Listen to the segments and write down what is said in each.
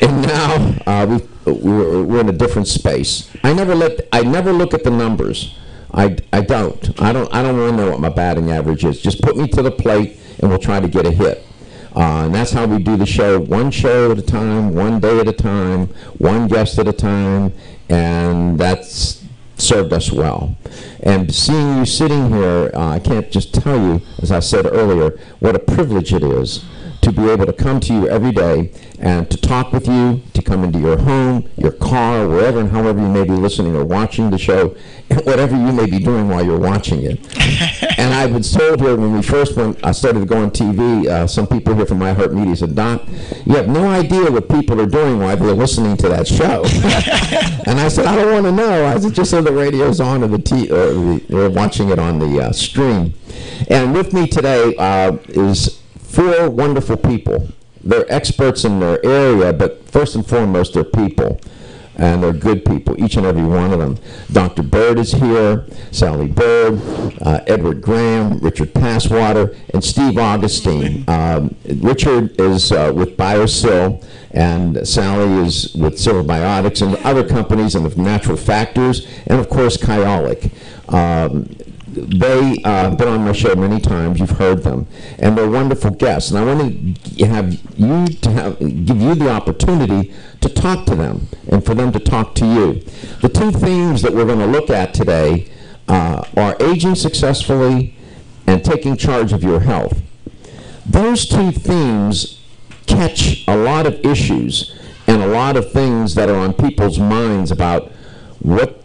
And now we're in a different space. I never look at the numbers. I don't want to know what my batting average is. Just put me to the plate, and we'll try to get a hit. And that's how we do the show, one show at a time, one day at a time, one guest at a time, and that's served us well. And seeing you sitting here, I can't just tell you, as I said earlier, what a privilege it is to be able to come to you every day and to talk with you, to come into your home, your car, wherever and however you may be listening or watching the show, and whatever you may be doing while you're watching it. And I was told here when we first I started to go on TV, some people here from iHeartMedia said, "Doc, you have no idea what people are doing while they're listening to that show." And I said, "I don't want to know." I said, "Just so the radio's on or or watching it on the stream." And with me today is 4 wonderful people. They're experts in their area, but first and foremost, they're people. And they're good people, each and every one of them. Dr. Bird is here, Sally Bird, Edward Graham, Richard Passwater, and Steve Augustine. Richard is with BioSil, and Sally is with Silverbiotics and other companies and with Natural Factors, and of course, Kyolic. They have been on my show many times. You've heard them, and they're wonderful guests. And I want to have you give you the opportunity to talk to them, and for them to talk to you. The 2 themes that we're going to look at today are aging successfully and taking charge of your health. Those 2 themes catch a lot of issues and a lot of things that are on people's minds about what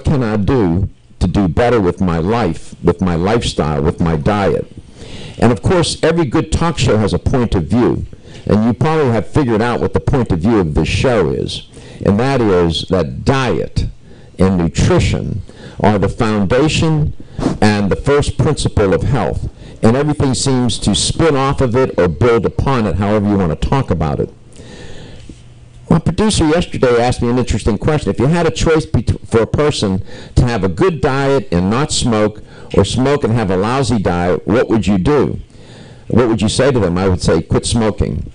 can I do to do better with my life, with my lifestyle, with my diet. And of course, every good talk show has a point of view. And you probably have figured out what the point of view of this show is. And that is that diet and nutrition are the foundation and the first principle of health. And everything seems to spin off of it or build upon it, however you want to talk about it. My producer yesterday asked me an interesting question. If you had a choice for a person to have a good diet and not smoke, or smoke and have a lousy diet, what would you do? What would you say to them? I would say, quit smoking.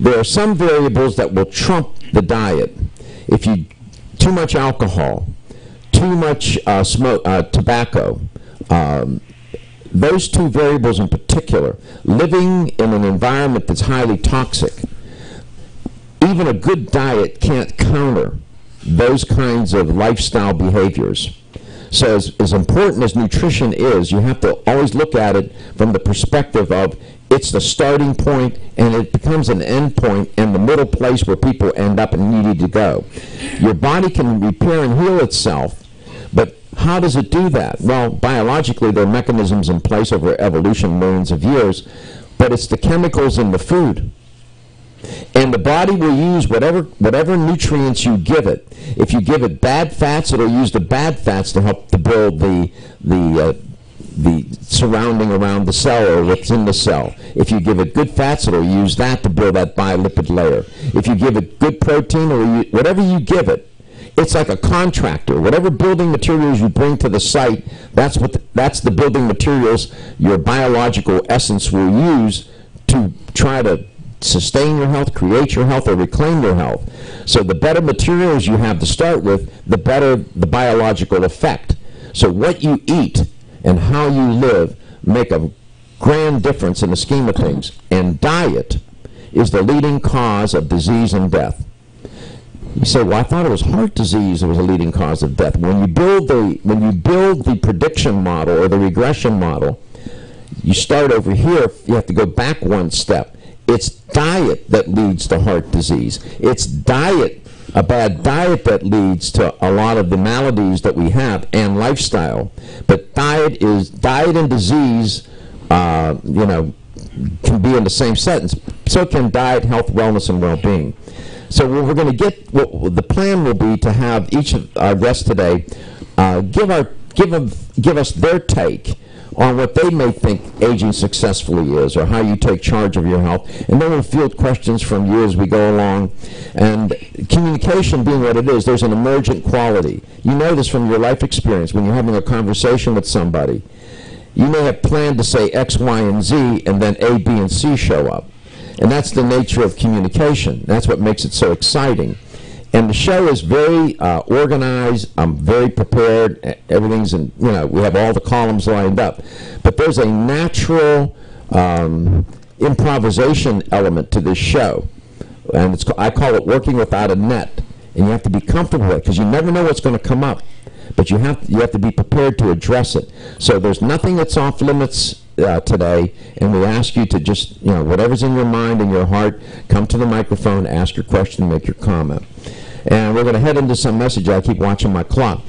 There are some variables that will trump the diet. If you too much alcohol, too much tobacco, those 2 variables in particular, living in an environment that's highly toxic, even a good diet can't counter those kinds of lifestyle behaviors. So as important as nutrition is, you have to always look at it from the perspective of it's the starting point and it becomes an end point and the middle place where people end up and need to go. Your body can repair and heal itself, but how does it do that? Well, biologically there are mechanisms in place over evolution, millions of years, but it's the chemicals in the food. And the body will use whatever nutrients you give it. If you give it bad fats, it'll use the bad fats to help to build the surrounding around the cell or what's in the cell. If you give it good fats, it'll use that to build that bilipid layer. If you give it good protein or whatever you give it, it's like a contractor. Whatever building materials you bring to the site, that's the building materials your biological essence will use to try to sustain your health, create your health, or reclaim your health. So the better materials you have to start with, the better the biological effect. So what you eat and how you live make a grand difference in the scheme of things. And diet is the leading cause of disease and death. You say, well, I thought it was heart disease that was a leading cause of death. When you build the prediction model or the regression model, you start over here, you have to go back 1 step. It's diet that leads to heart disease. It's a bad diet that leads to a lot of the maladies that we have and lifestyle. But diet and disease, can be in the same sentence. So can diet, health, wellness, and well-being. So what we're going to get, the plan will be to have each of our guests today give us their take on what they may think aging successfully is, or how you take charge of your health. And then we'll field questions from you as we go along. And communication being what it is, there's an emergent quality. You know this from your life experience when you're having a conversation with somebody. You may have planned to say X, Y, and Z, and then A, B, and C show up. And that's the nature of communication. That's what makes it so exciting. And the show is very organized. I'm very prepared. Everything's in, you know, we have all the columns lined up. But there's a natural improvisation element to this show. And I call it working without a net. And you have to be comfortable with it because you never know what's going to come up. But you have to be prepared to address it. So there's nothing that's off limits today, and we ask you to just, you know, whatever's in your mind and your heart, come to the microphone, ask your question, make your comment. And we're going to head into some message. I keep watching my clock.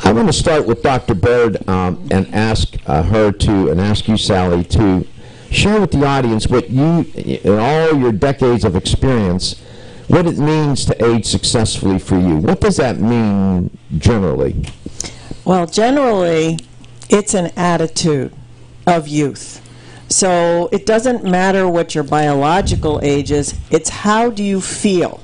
I want to start with Dr. Bird and ask her to, and ask you, Sally, to share with the audience what you, in all your decades of experience, what it means to age successfully for you. What does that mean generally? Well, generally, it's an attitude of youth. So it doesn't matter what your biological age is, it's how do you feel.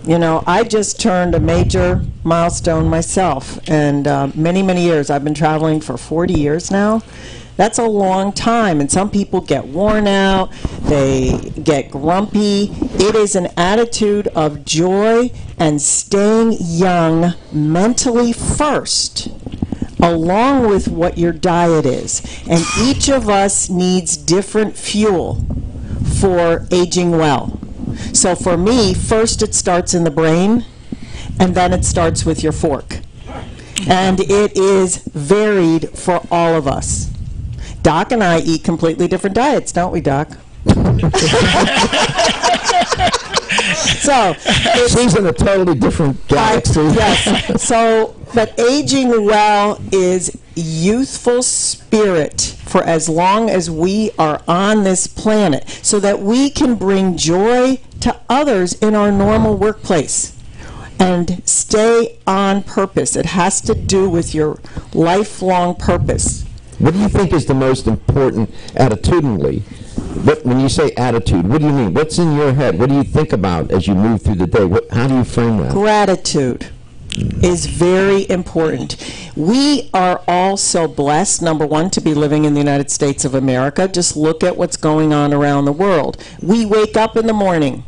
You know, I just turned a major milestone myself, and many, many years. I've been traveling for 40 years now. That's a long time, and some people get worn out, they get grumpy. It is an attitude of joy and staying young mentally first, along with what your diet is. And each of us needs different fuel for aging well. So for me, first it starts in the brain, and then it starts with your fork. And it is varied for all of us. Doc and I eat completely different diets, don't we, Doc? So she's in a totally different galaxy. Yes. So, but aging well is youthful spirit for as long as we are on this planet, so that we can bring joy to others in our normal workplace and stay on purpose. It has to do with your lifelong purpose. What do you think is the most important attitudinally? When you say attitude, what do you mean? What's in your head? What do you think about as you move through the day? How do you frame that? Gratitude is very important. We are all so blessed, number one, to be living in the United States of America. Just look at what's going on around the world. We wake up in the morning.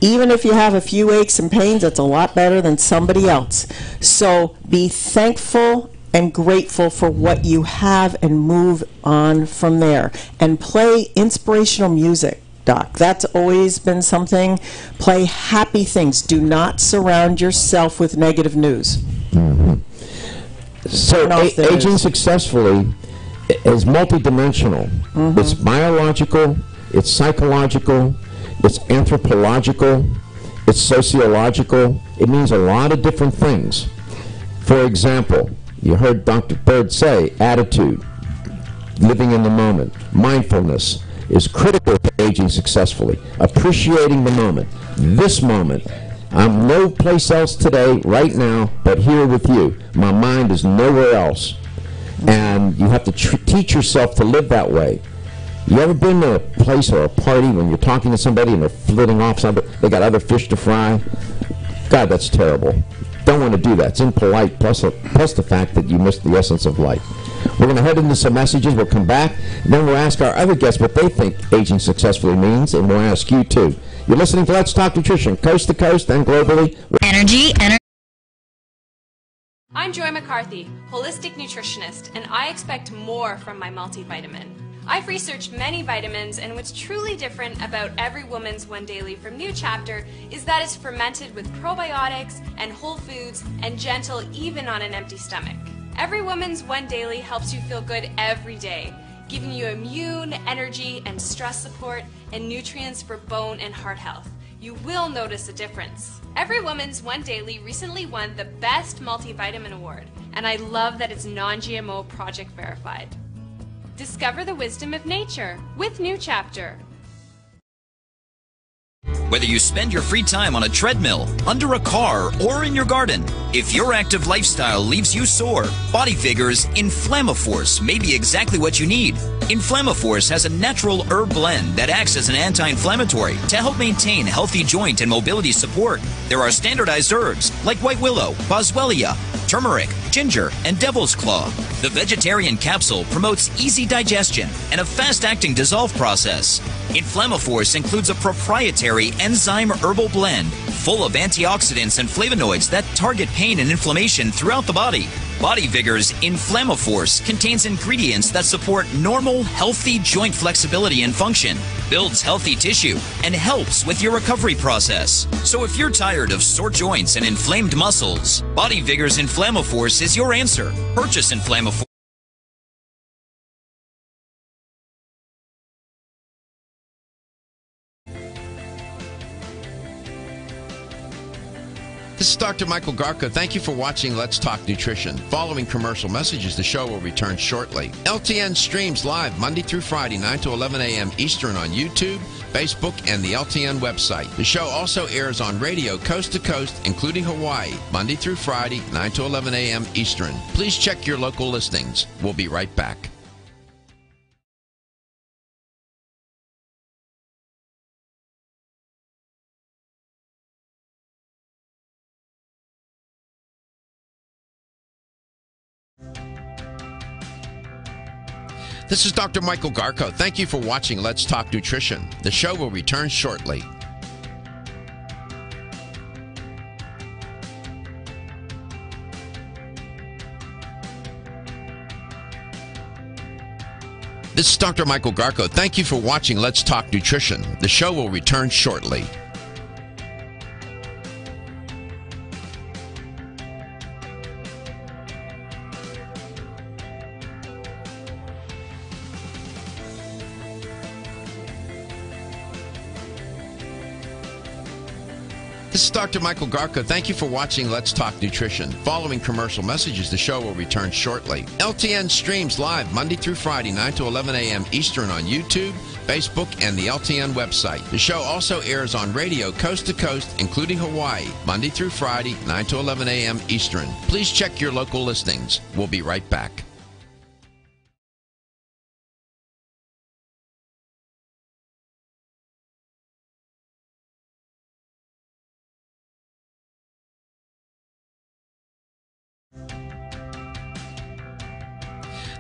Even if you have a few aches and pains, that's a lot better than somebody else. So be thankful and grateful for what you have and move on from there. And play inspirational music, Doc. That's always been something. Play happy things. Do not surround yourself with negative news. Mm-hmm. So aging successfully is multidimensional. Mm-hmm. It's biological, it's psychological, it's anthropological, it's sociological. It means a lot of different things. For example, you heard Dr. Bird say attitude, living in the moment, mindfulness is critical to aging successfully. Appreciating the moment, this moment. I'm no place else today, right now, but here with you. My mind is nowhere else. And you have to teach yourself to live that way. You ever been to a place or a party when you're talking to somebody and they're flitting off something, they got other fish to fry? God, that's terrible. Don't want to do that. It's impolite, plus the fact that you missed the essence of life. We're going to head into some messages. We'll come back, and then we'll ask our other guests what they think aging successfully means, and we'll ask you too. You're listening to Let's Talk Nutrition, coast to coast and globally. Energy. I'm Joy McCarthy, holistic nutritionist, and I expect more from my multivitamin. I've researched many vitamins, and what's truly different about Every Woman's One Daily from New Chapter is that it's fermented with probiotics and whole foods and gentle even on an empty stomach. Every Woman's One Daily helps you feel good every day, giving you immune, energy, and stress support, and nutrients for bone and heart health. You will notice a difference. Every Woman's One Daily recently won the Best Multivitamin Award, and I love that it's non-GMO project verified. Discover the wisdom of nature with New Chapter. Whether you spend your free time on a treadmill, under a car, or in your garden, if your active lifestyle leaves you sore, Body Figure's Inflammaforce may be exactly what you need. Inflammaforce has a natural herb blend that acts as an anti-inflammatory to help maintain healthy joint and mobility support. There are standardized herbs like white willow, boswellia, turmeric, ginger, and devil's claw. The vegetarian capsule promotes easy digestion and a fast-acting dissolve process. Inflammaforce includes a proprietary enzyme herbal blend full of antioxidants and flavonoids that target pain and inflammation throughout the body. Body Vigor's Inflammaforce contains ingredients that support normal, healthy joint flexibility and function, builds healthy tissue, and helps with your recovery process. So if you're tired of sore joints and inflamed muscles, Body Vigor's Inflammaforce is your answer. Purchase Inflammaforce. This is Dr. Michael Garko. Thank you for watching Let's Talk Nutrition. Following commercial messages, the show will return shortly. LTN streams live Monday through Friday, 9 to 11 a.m. Eastern on YouTube, Facebook, and the LTN website. The show also airs on radio coast to coast, including Hawaii, Monday through Friday, 9 to 11 a.m. Eastern. Please check your local listings. We'll be right back. This is Dr. Michael Garko. Thank you for watching Let's Talk Nutrition. The show will return shortly. This is Dr. Michael Garko. Thank you for watching Let's Talk Nutrition. The show will return shortly. This is Dr. Michael Garko. Thank you for watching Let's Talk Nutrition. Following commercial messages, the show will return shortly. LTN streams live Monday through Friday, 9 to 11 a.m. Eastern on YouTube, Facebook, and the LTN website. The show also airs on radio coast to coast, including Hawaii, Monday through Friday, 9 to 11 a.m. Eastern. Please check your local listings. We'll be right back.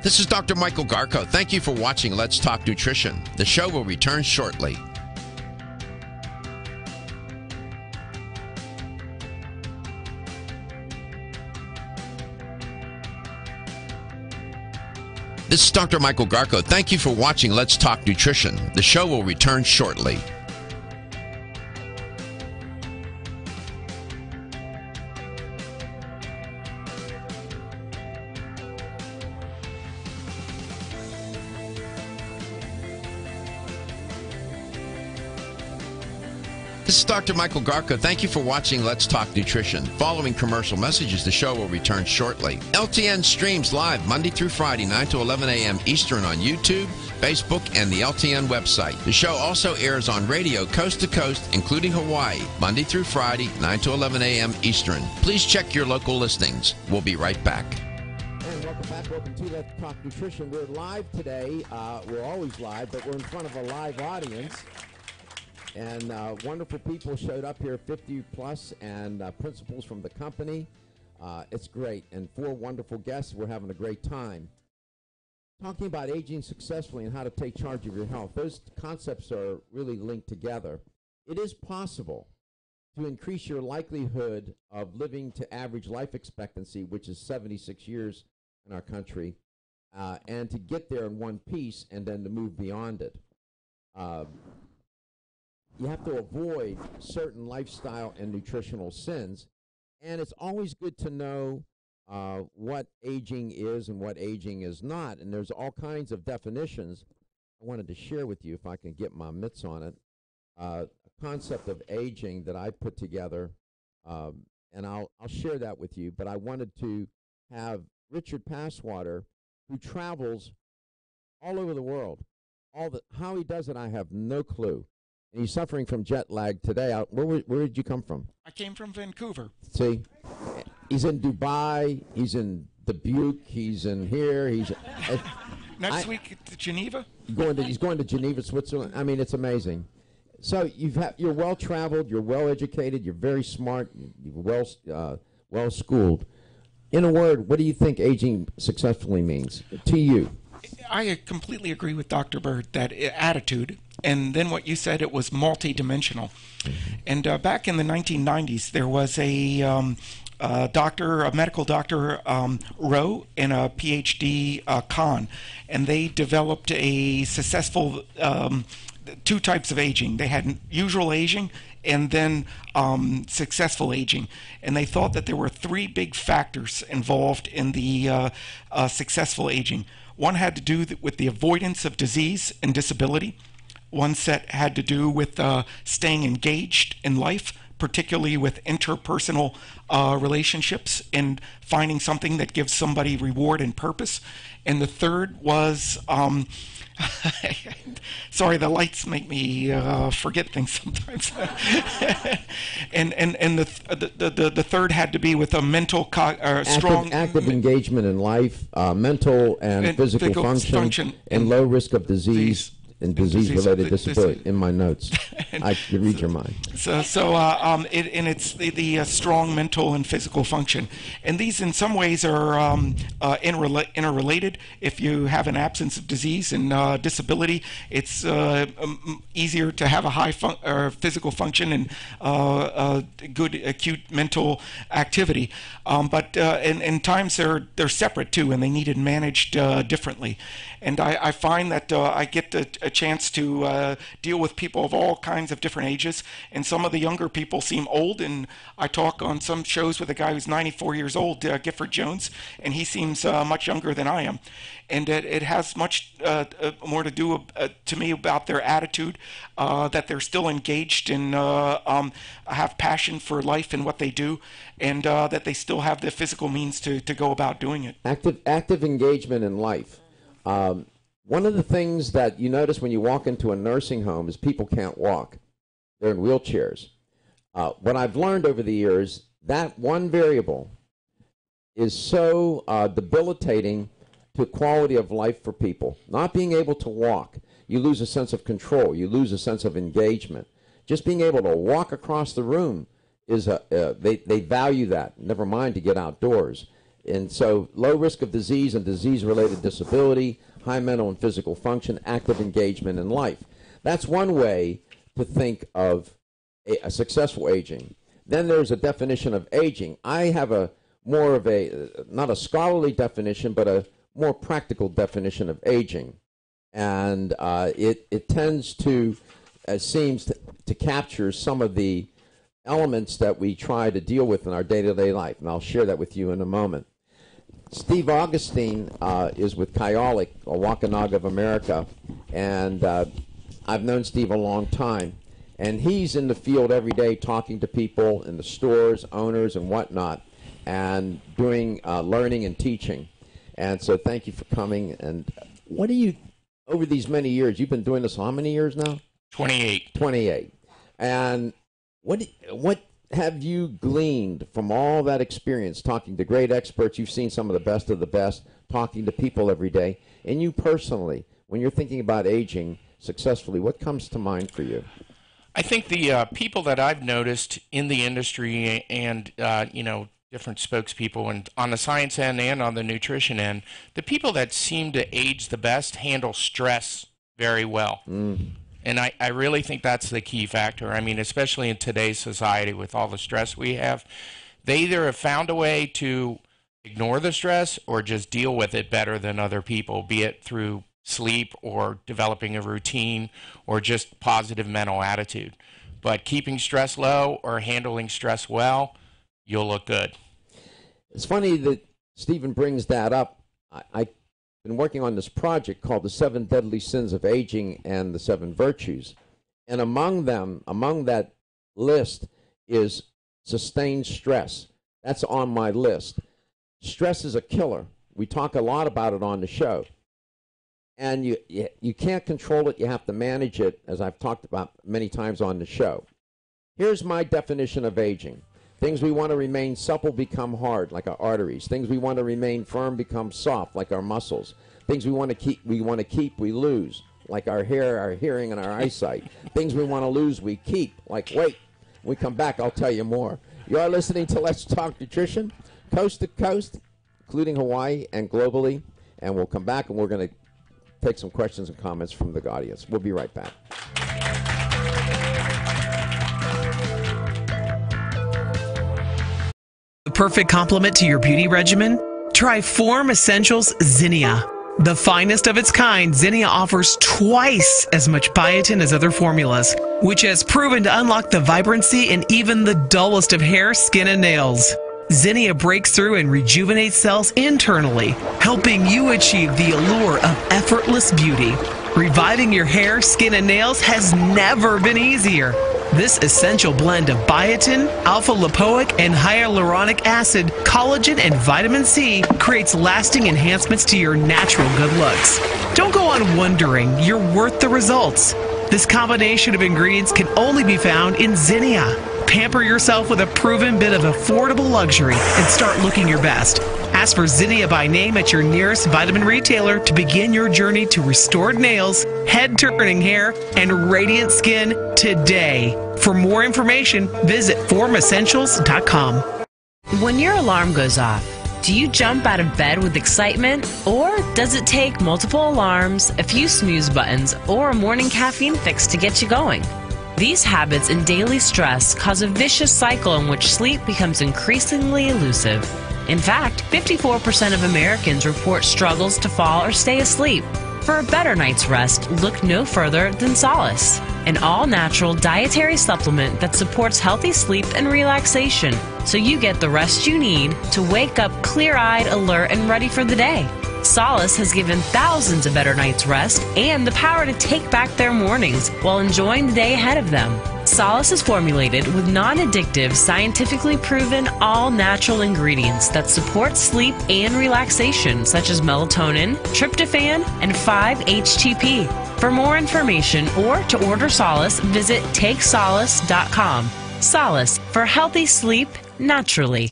This is Dr. Michael Garko. Thank you for watching Let's Talk Nutrition. The show will return shortly. This is Dr. Michael Garko. Thank you for watching Let's Talk Nutrition. The show will return shortly. This is Dr. Michael Garko. Thank you for watching Let's Talk Nutrition. Following commercial messages, the show will return shortly. LTN streams live Monday through Friday, 9 to 11 a.m. Eastern on YouTube, Facebook, and the LTN website. The show also airs on radio coast to coast, including Hawaii, Monday through Friday, 9 to 11 a.m. Eastern. Please check your local listings. We'll be right back. And welcome back. Welcome to Let's Talk Nutrition. We're live today. We're always live, but we're in front of a live audience. And wonderful people showed up here, 50 plus, and principals from the company. It's great. And 4 wonderful guests. We're having a great time. Talking about aging successfully and how to take charge of your health. Those concepts are really linked together. It is possible to increase your likelihood of living to average life expectancy, which is 76 years in our country, and to get there in one piece and then to move beyond it. You have to avoid certain lifestyle and nutritional sins, and it's always good to know what aging is and what aging is not, and there's all kinds of definitions I wanted to share with you if I can get my mitts on it. A concept of aging that I put together, and I'll share that with you, but I wanted to have Richard Passwater, who travels all over the world. How he does it, I have no clue. And he's suffering from jet lag today. Where did you come from? I came from Vancouver. See, he's in Dubai. He's in Dubuque. He's in here. He's Next week to Geneva. He's going to Geneva, Switzerland. I mean, it's amazing. So you're well traveled. You're well educated. You're very smart. You're well schooled. In a word, what do you think aging successfully means to you? I completely agree with Dr. Bird that attitude, and then what you said, it was multidimensional. And back in the 1990s, there was a medical doctor, Rowe, and a PhD, Khan, and they developed a successful two types of aging. They had usual aging and then successful aging. And they thought that there were three big factors involved in the successful aging. One had to do with the avoidance of disease and disability. One set had to do with staying engaged in life, particularly with interpersonal relationships and finding something that gives somebody reward and purpose. And the third was, sorry, the lights make me forget things sometimes. and the third had to be with a mental, strong... Active engagement in life, mental and physical function, and low risk of disease. And disease-related disability in my notes. I could read your mind. It's the strong mental and physical function, and these in some ways are interrelated. If you have an absence of disease and disability, it's easier to have a high physical function and good acute mental activity. But in times they're separate too, and they needed managed differently. And I find that I get a chance to deal with people of all kinds of different ages, and some of the younger people seem old, and I talk on some shows with a guy who's 94 years old, Gifford Jones, and he seems much younger than I am. And it has much more to do to me about their attitude, that they're still engaged and have passion for life and what they do, and that they still have the physical means to go about doing it. Active engagement in life. One of the things that you notice when you walk into a nursing home is people can't walk. They're in wheelchairs. What I've learned over the years, that one variable is so debilitating to quality of life for people. Not being able to walk, you lose a sense of control. You lose a sense of engagement. Just being able to walk across the room is they value that. Never mind to get outdoors. And so low risk of disease and disease-related disability, high mental and physical function, active engagement in life. That's one way to think of a successful aging. Then there's a definition of aging. I have more of not a scholarly definition, but a more practical definition of aging. And it tends to, seems to capture some of the elements that we try to deal with in our day-to-day life. And I'll share that with you in a moment. Steve Augustine is with Kyolic, or Wampanoag of America, and I've known Steve a long time. And he's in the field every day talking to people in the stores, owners, and whatnot, and doing learning and teaching. And so thank you for coming. And what do you, over these many years, you've been doing this how many years now? 28. 28. And what have you gleaned from all that experience, talking to great experts? You've seen some of the best, talking to people every day. And you personally, when you're thinking about aging successfully, what comes to mind for you? I think the people that I've noticed in the industry and, different spokespeople, and on the science end and on the nutrition end, the people that seem to age the best handle stress very well. Mm. And I really think that's the key factor. I mean, especially in today's society with all the stress we have, they either have found a way to ignore the stress or just deal with it better than other people, be it through sleep or developing a routine or just positive mental attitude. But keeping stress low or handling stress well, you'll look good. It's funny that Stephen brings that up. I've been working on this project called The 7 Deadly Sins of Aging and the 7 Virtues. And among that list is sustained stress. That's on my list. Stress is a killer. We talk a lot about it on the show. And you can't control it. You have to manage it, as I've talked about many times on the show. Here's my definition of aging. Things we want to remain supple become hard, like our arteries. Things we want to remain firm become soft, like our muscles. Things we want to keep, we lose, like our hair, our hearing, and our eyesight. Things we want to lose, we keep, like weight. When we come back, I'll tell you more. You are listening to Let's Talk Nutrition. coast to coast, including Hawaii and globally. And we'll come back and we're going to take some questions and comments from the audience. We'll be right back. The perfect complement to your beauty regimen? Try Form Essentials Zinnia. The finest of its kind, Zinnia offers twice as much biotin as other formulas, which has proven to unlock the vibrancy in even the dullest of hair, skin, and nails. Zinnia breaks through and rejuvenates cells internally, helping you achieve the allure of effortless beauty. Reviving your hair, skin, and nails has never been easier. This essential blend of biotin, alpha-lipoic, and hyaluronic acid, collagen, and vitamin C creates lasting enhancements to your natural good looks. Don't go on wondering. You're worth the results. This combination of ingredients can only be found in Zinnia. Pamper yourself with a proven bit of affordable luxury and start looking your best. Ask for Zinnia by name at your nearest vitamin retailer to begin your journey to restored nails, head-turning hair, and radiant skin today. For more information, visit formessentials.com. When your alarm goes off, do you jump out of bed with excitement? Or does it take multiple alarms, a few snooze buttons, or a morning caffeine fix to get you going? These habits and daily stress cause a vicious cycle in which sleep becomes increasingly elusive. In fact, 54% of Americans report struggles to fall or stay asleep. For a better night's rest, look no further than Solace, an all-natural dietary supplement that supports healthy sleep and relaxation, so you get the rest you need to wake up clear-eyed, alert, and ready for the day. Solace has given thousands a better night's rest and the power to take back their mornings while enjoying the day ahead of them. Solace is formulated with non-addictive, scientifically proven, all-natural ingredients that support sleep and relaxation, such as melatonin, tryptophan, and 5-HTP. For more information or to order Solace, visit takesolace.com. Solace for healthy sleep naturally.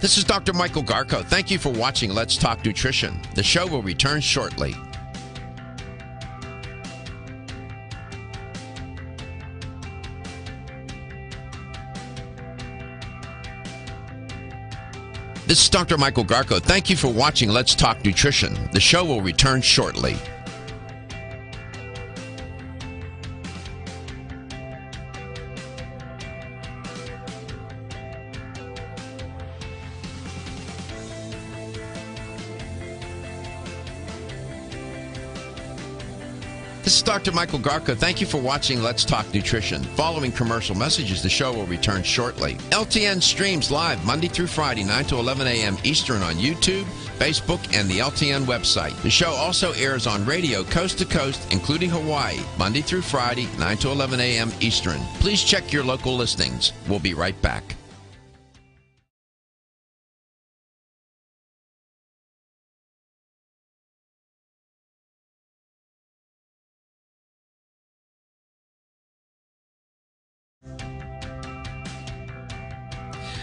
This is Dr. Michael Garko. Thank you for watching Let's Talk Nutrition. The show will return shortly. This is Dr. Michael Garko. Thank you for watching Let's Talk Nutrition. The show will return shortly. This is Dr. Michael Garko. Thank you for watching Let's Talk Nutrition. Following commercial messages, the show will return shortly. LTN streams live Monday through Friday, 9 to 11 a.m. Eastern on YouTube, Facebook, and the LTN website. The show also airs on radio coast to coast, including Hawaii, Monday through Friday, 9 to 11 a.m. Eastern. Please check your local listings. We'll be right back.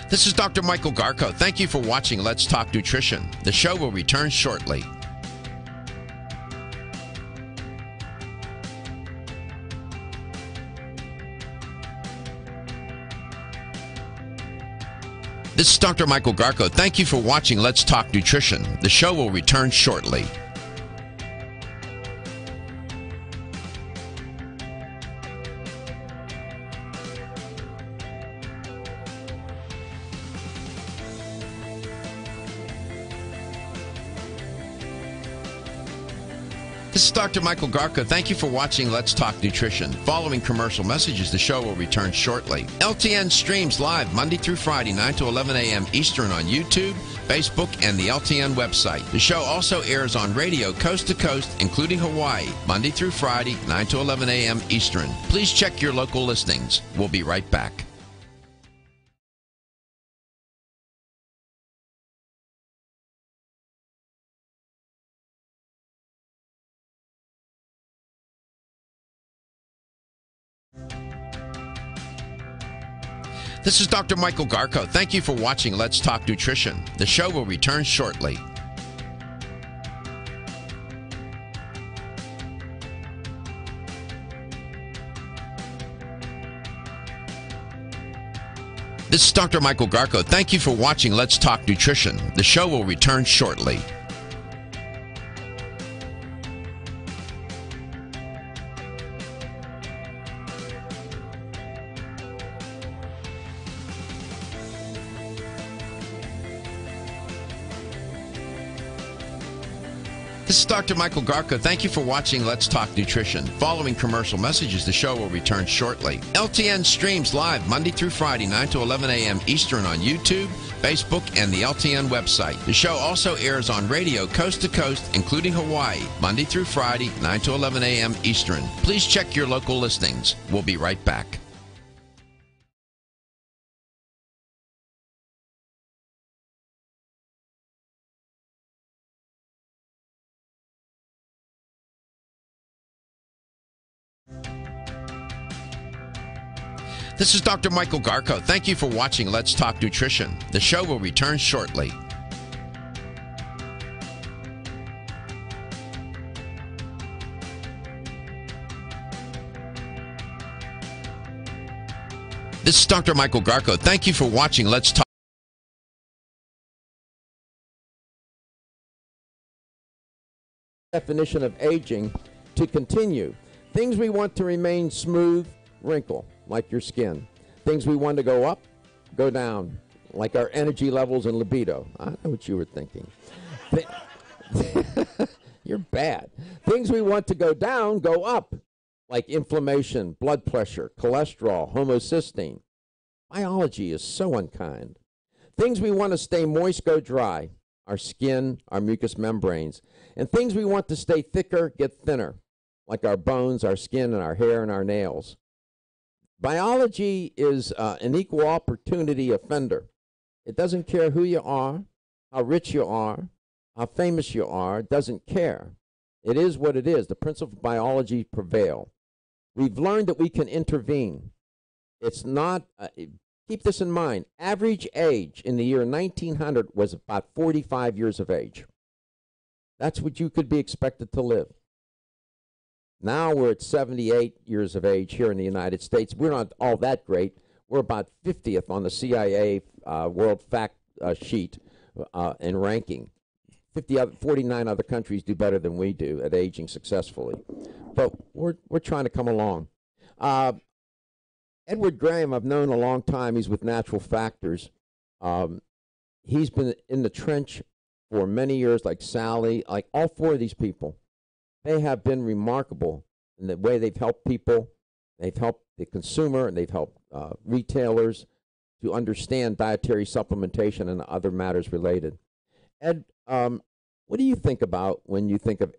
This is Dr. Michael Garko. Thank you for watching Let's Talk Nutrition. The show will return shortly. This is Dr. Michael Garko. Thank you for watching Let's Talk Nutrition. The show will return shortly. This is Dr. Michael Garko. Thank you for watching Let's Talk Nutrition. Following commercial messages, the show will return shortly. LTN streams live Monday through Friday, 9 to 11 a.m. Eastern on YouTube, Facebook, and the LTN website. The show also airs on radio coast to coast, including Hawaii, Monday through Friday, 9 to 11 a.m. Eastern. Please check your local listings. We'll be right back. This is Dr. Michael Garko. Thank you for watching Let's Talk Nutrition. The show will return shortly. This is Dr. Michael Garko. Thank you for watching Let's Talk Nutrition. The show will return shortly. This is Dr. Michael Garko. Thank you for watching Let's Talk Nutrition. Following commercial messages, the show will return shortly. LTN streams live Monday through Friday, 9 to 11 a.m. Eastern on YouTube, Facebook, and the LTN website. The show also airs on radio coast to coast, including Hawaii, Monday through Friday, 9 to 11 a.m. Eastern. Please check your local listings. We'll be right back. This is Dr. Michael Garko. Thank you for watching Let's Talk Nutrition. The show will return shortly. This is Dr. Michael Garko. Thank you for watching Let's Talk. Definition of aging to continue. Things we want to remain smooth, wrinkle, like your skin. Things we want to go up, go down, like our energy levels and libido. I know what you were thinking. You're bad. Things we want to go down, go up, like inflammation, blood pressure, cholesterol, homocysteine. Biology is so unkind. Things we want to stay moist, go dry, our skin, our mucous membranes. And things we want to stay thicker, get thinner, like our bones, our skin, and our hair, and our nails. Biology is an equal opportunity offender. It doesn't care who you are, how rich you are, how famous you are. It doesn't care. It is what it is. The principles of biology prevail. We've learned that we can intervene. It's not, keep this in mind, average age in the year 1900 was about 45 years of age. That's what you could be expected to live. Now we're at 78 years of age here in the United States. We're not all that great. We're about 50th on the CIA World Fact Sheet in ranking. 49 other countries do better than we do at aging successfully. But we're trying to come along. Edward Graham, I've known a long time. He's with Natural Factors. He's been in the trench for many years, like Sally, like all four of these people. They have been remarkable in the way they've helped people. They've helped the consumer, and they've helped retailers to understand dietary supplementation and other matters related. Ed, what do you think about when you think of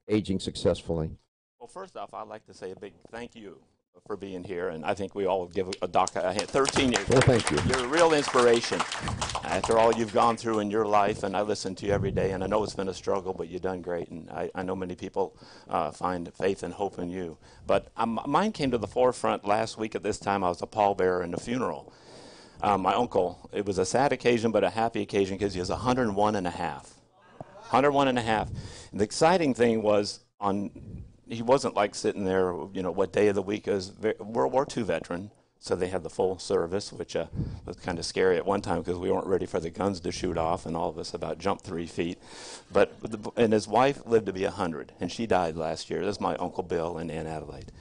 aging successfully? Well, first off, I'd like to say a big thank you for being here, and I think we all give a doctor a hand. 13 years. Well, thank you. You're a real inspiration after all you've gone through in your life, and I listen to you every day, and I know it's been a struggle, but you've done great, and I know many people find faith and hope in you. But mine came to the forefront last week at this time. I was a pallbearer in a funeral. My uncle, it was a sad occasion, but a happy occasion because he was 101 and a half. 101 and a half. And the exciting thing was he wasn't like sitting there, you know, what day of the week. It was World War II veteran, so they had the full service, which was kind of scary at one time because we weren't ready for the guns to shoot off, and all of us about jumped 3 feet. And his wife lived to be 100, and she died last year. This is my Uncle Bill and Aunt Adelaide.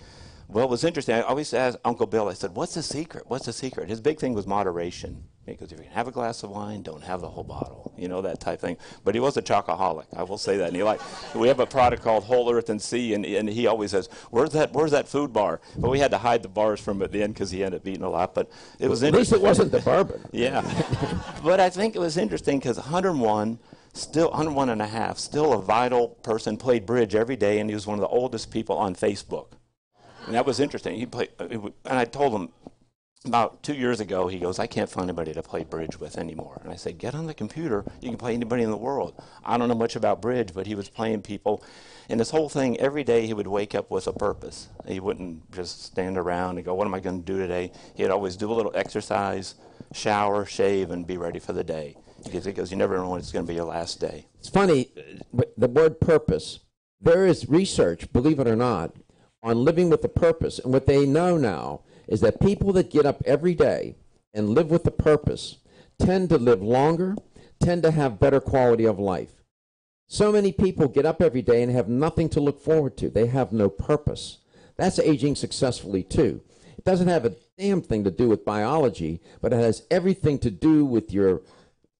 Well, it was interesting. I always asked Uncle Bill, I said, what's the secret? What's the secret? His big thing was moderation. Because if you can have a glass of wine, don't have the whole bottle. You know, that type thing. But he was a chocoholic. I will say that. And we have a product called Whole Earth and Sea, and he always says, where's that food bar? But we had to hide the bars from him at the end because he ended up eating a lot. But it was interesting. At least it wasn't the bourbon. Yeah. But I think it was interesting because 101 and a half, still a vital person, played bridge every day, and he was one of the oldest people on Facebook. And that was interesting. He played, and I told him, about 2 years ago, he goes, I can't find anybody to play bridge with anymore. And I said, get on the computer. You can play anybody in the world. I don't know much about bridge, but he was playing people. And this whole thing, every day he would wake up with a purpose. He wouldn't just stand around and go, what am I going to do today? He'd always do a little exercise, shower, shave, and be ready for the day. He goes, you never know when it's going to be your last day. It's funny, the word purpose. There is research, believe it or not, on living with a purpose. And what they know now is that people that get up every day and live with a purpose tend to live longer, tend to have better quality of life. So many people get up every day and have nothing to look forward to. They have no purpose. That's aging successfully too. It doesn't have a damn thing to do with biology, but it has everything to do with your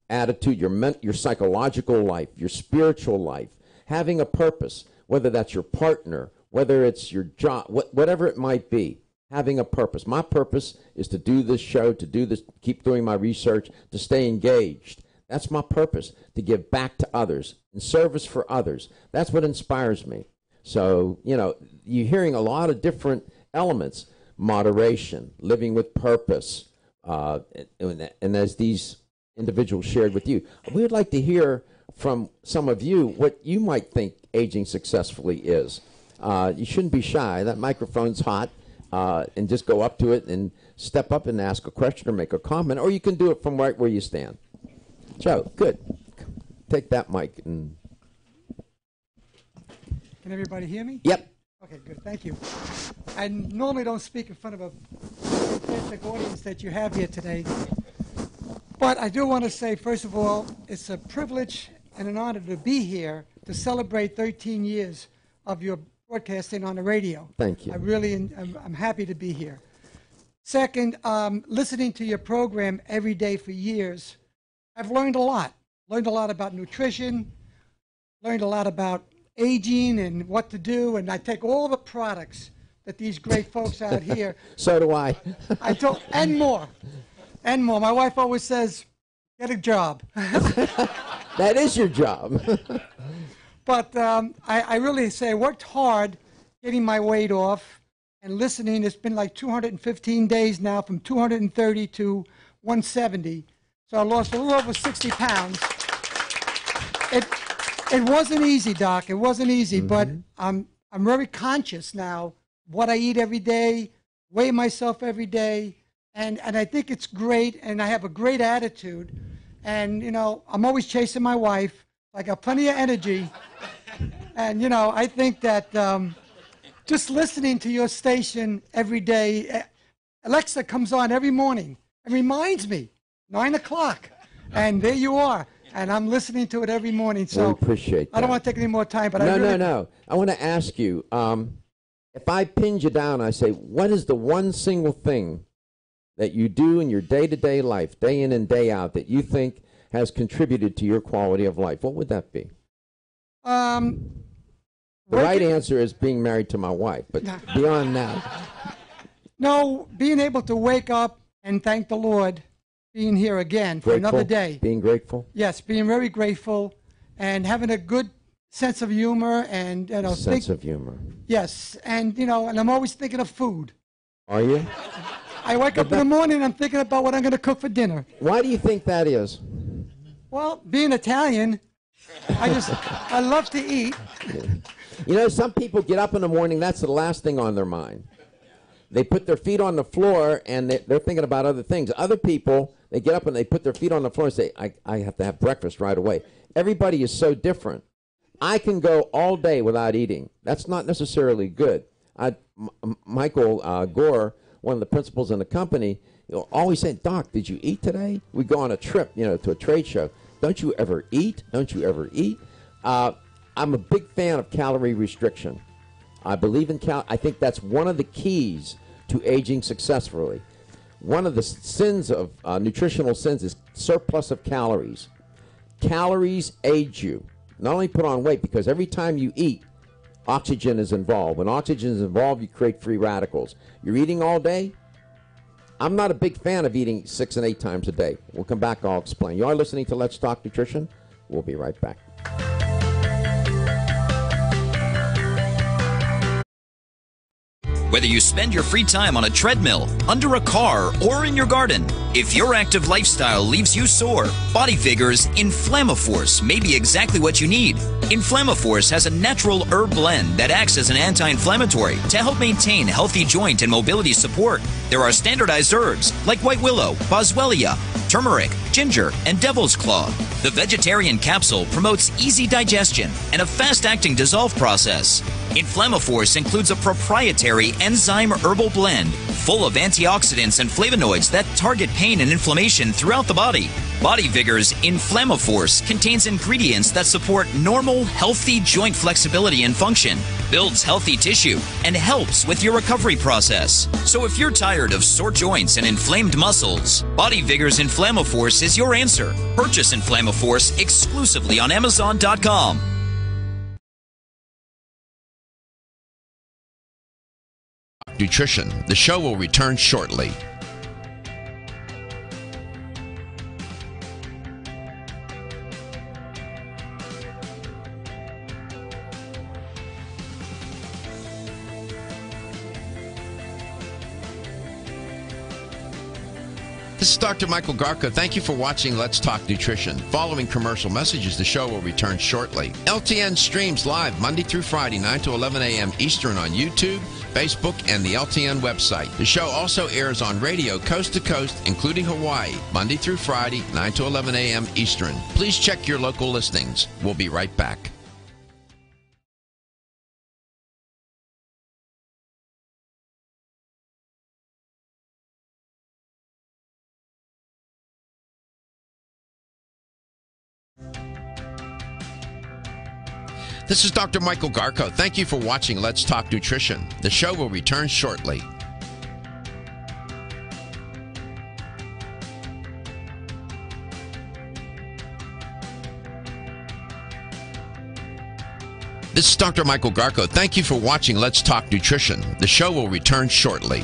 attitude, your psychological life, your spiritual life, having a purpose, whether that's your partner, whether it's your job, whatever it might be. Having a purpose. My purpose is to do this show, to do this, keep doing my research, to stay engaged. That's my purpose, to give back to others, in service for others. That's what inspires me. So, you're hearing a lot of different elements. Moderation, living with purpose, and as these individuals shared with you. We would like to hear from some of you what you might think aging successfully is. You shouldn't be shy. That microphone's hot. And just go up to it and step up and ask a question or make a comment, or you can do it from right where you stand. Joe, good. Take that mic. And can everybody hear me? Yep. Okay, good. Thank you. I normally don't speak in front of a fantastic audience that you have here today, but I do want to say, first of all, it's a privilege and an honor to be here to celebrate 13 years of your broadcasting on the radio. Thank you. I'm happy to be here. Second, listening to your program every day for years, I've learned a lot. Learned a lot about nutrition, learned a lot about aging and what to do, and I take all the products that these great folks out here. So do I. And more. My wife always says, get a job. That is your job. But I really say I worked hard getting my weight off and listening. It's been like 215 days now, from 230 to 170. So I lost a little over 60 pounds. It wasn't easy, Doc. It wasn't easy, but I'm very conscious now what I eat every day, weigh myself every day, and I think it's great, and I have a great attitude. And, I'm always chasing my wife. I got plenty of energy. And, I think that just listening to your station every day, Alexa comes on every morning and reminds me, 9 o'clock, and there you are. And I'm listening to it every morning. So we appreciate that. I don't want to take any more time, but No. I want to ask you, if I pinned you down, I say, what is the one single thing that you do in your day-to-day life, day in and day out, that you think has contributed to your quality of life? What would that be? The right answer is being married to my wife, but beyond that. No, being able to wake up and thank the Lord, being here again for another day. Being grateful? Yes, being very grateful and having a good sense of humor and, sense of humor. Yes, and, and I'm always thinking of food. Are you? I wake up in the morning and I'm thinking about what I'm going to cook for dinner. Why do you think that is? Well, being Italian, I love to eat. Some people get up in the morning, that's the last thing on their mind. They put their feet on the floor and they're thinking about other things. Other people, they get up and they put their feet on the floor and say, I have to have breakfast right away. Everybody is so different. I can go all day without eating. That's not necessarily good. Michael Gore, one of the principals in the company, always saying, Doc, did you eat today? We go on a trip, to a trade show. Don't you ever eat? Don't you ever eat? I'm a big fan of calorie restriction. I believe in I think that's one of the keys to aging successfully. One of the sins of nutritional sins is surplus of calories. Calories age you. Not only put on weight, because every time you eat, oxygen is involved. When oxygen is involved, you create free radicals. You're eating all day. I'm not a big fan of eating 6 and 8 times a day. We'll come back, I'll explain. You are listening to Let's Talk Nutrition. We'll be right back. Whether you spend your free time on a treadmill, under a car, or in your garden, if your active lifestyle leaves you sore, Body Vigor's Inflammaforce may be exactly what you need. Inflammaforce has a natural herb blend that acts as an anti-inflammatory to help maintain healthy joint and mobility support. There are standardized herbs like white willow, boswellia, turmeric, ginger, and devil's claw. The vegetarian capsule promotes easy digestion and a fast-acting dissolve process. Inflammaforce includes a proprietary enzyme herbal blend full of antioxidants and flavonoids that target pain and inflammation throughout the body. Body Vigor's Inflammaforce contains ingredients that support normal, healthy joint flexibility and function, builds healthy tissue, and helps with your recovery process. So if you're tired of sore joints and inflamed muscles, Body Vigor's Inflammaforce is your answer. Purchase Inflammaforce exclusively on Amazon.com. Nutrition. The show will return shortly. This is Dr. Michael Garko. Thank you for watching Let's Talk Nutrition. Following commercial messages, the show will return shortly. LTN streams live Monday through Friday, 9 to 11 a.m. Eastern on YouTube, Facebook, and the LTN website. The show also airs on radio coast to coast, including Hawaii, Monday through Friday, 9 to 11 a.m. Eastern. Please check your local listings. We'll be right back. This is Dr. Michael Garko. Thank you for watching Let's Talk Nutrition. The show will return shortly. This is Dr. Michael Garko. Thank you for watching Let's Talk Nutrition. The show will return shortly.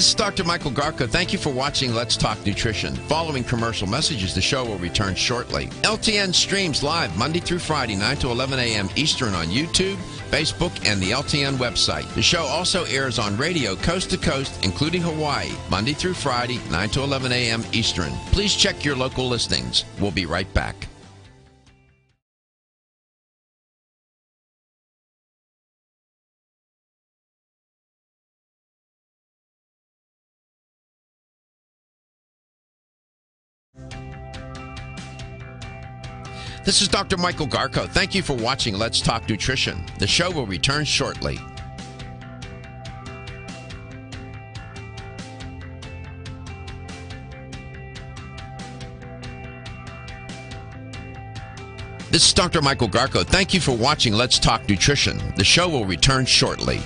This is Dr. Michael Garko. Thank you for watching Let's Talk Nutrition. Following commercial messages, the show will return shortly. LTN streams live Monday through Friday, 9 to 11 a.m. Eastern on YouTube, Facebook, and the LTN website. The show also airs on radio coast to coast, including Hawaii, Monday through Friday, 9 to 11 a.m. Eastern. Please check your local listings. We'll be right back. This is Dr. Michael Garko. Thank you for watching Let's Talk Nutrition. The show will return shortly. This is Dr. Michael Garko. Thank you for watching Let's Talk Nutrition. The show will return shortly.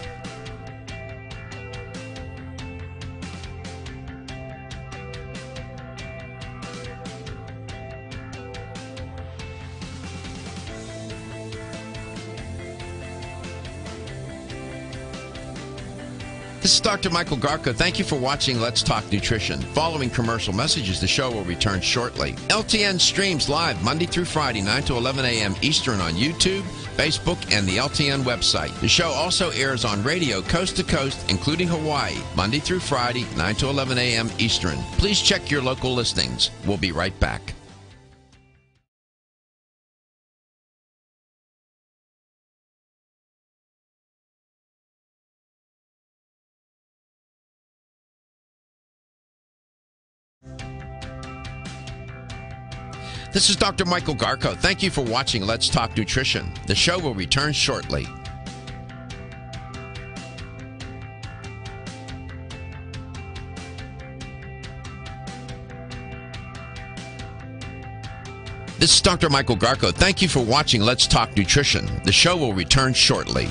This is Dr. Michael Garko. Thank you for watching Let's Talk Nutrition. Following commercial messages, the show will return shortly. LTN streams live Monday through Friday, 9 to 11 a.m. Eastern on YouTube, Facebook, and the LTN website. The show also airs on radio coast to coast, including Hawaii, Monday through Friday, 9 to 11 a.m. Eastern. Please check your local listings. We'll be right back. This is Dr. Michael Garko. Thank you for watching Let's Talk Nutrition. The show will return shortly. This is Dr. Michael Garko. Thank you for watching Let's Talk Nutrition. The show will return shortly.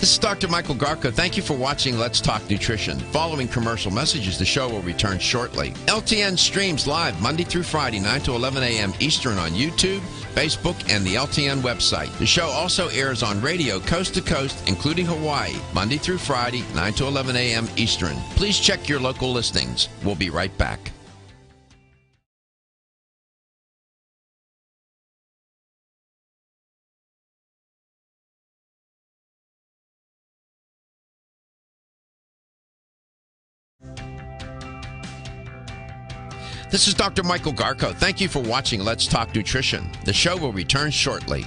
This is Dr. Michael Garko. Thank you for watching Let's Talk Nutrition. Following commercial messages, the show will return shortly. LTN streams live Monday through Friday, 9 to 11 a.m. Eastern on YouTube, Facebook, and the LTN website. The show also airs on radio coast to coast, including Hawaii, Monday through Friday, 9 to 11 a.m. Eastern. Please check your local listings. We'll be right back. This is Dr. Michael Garko. Thank you for watching Let's Talk Nutrition. The show will return shortly.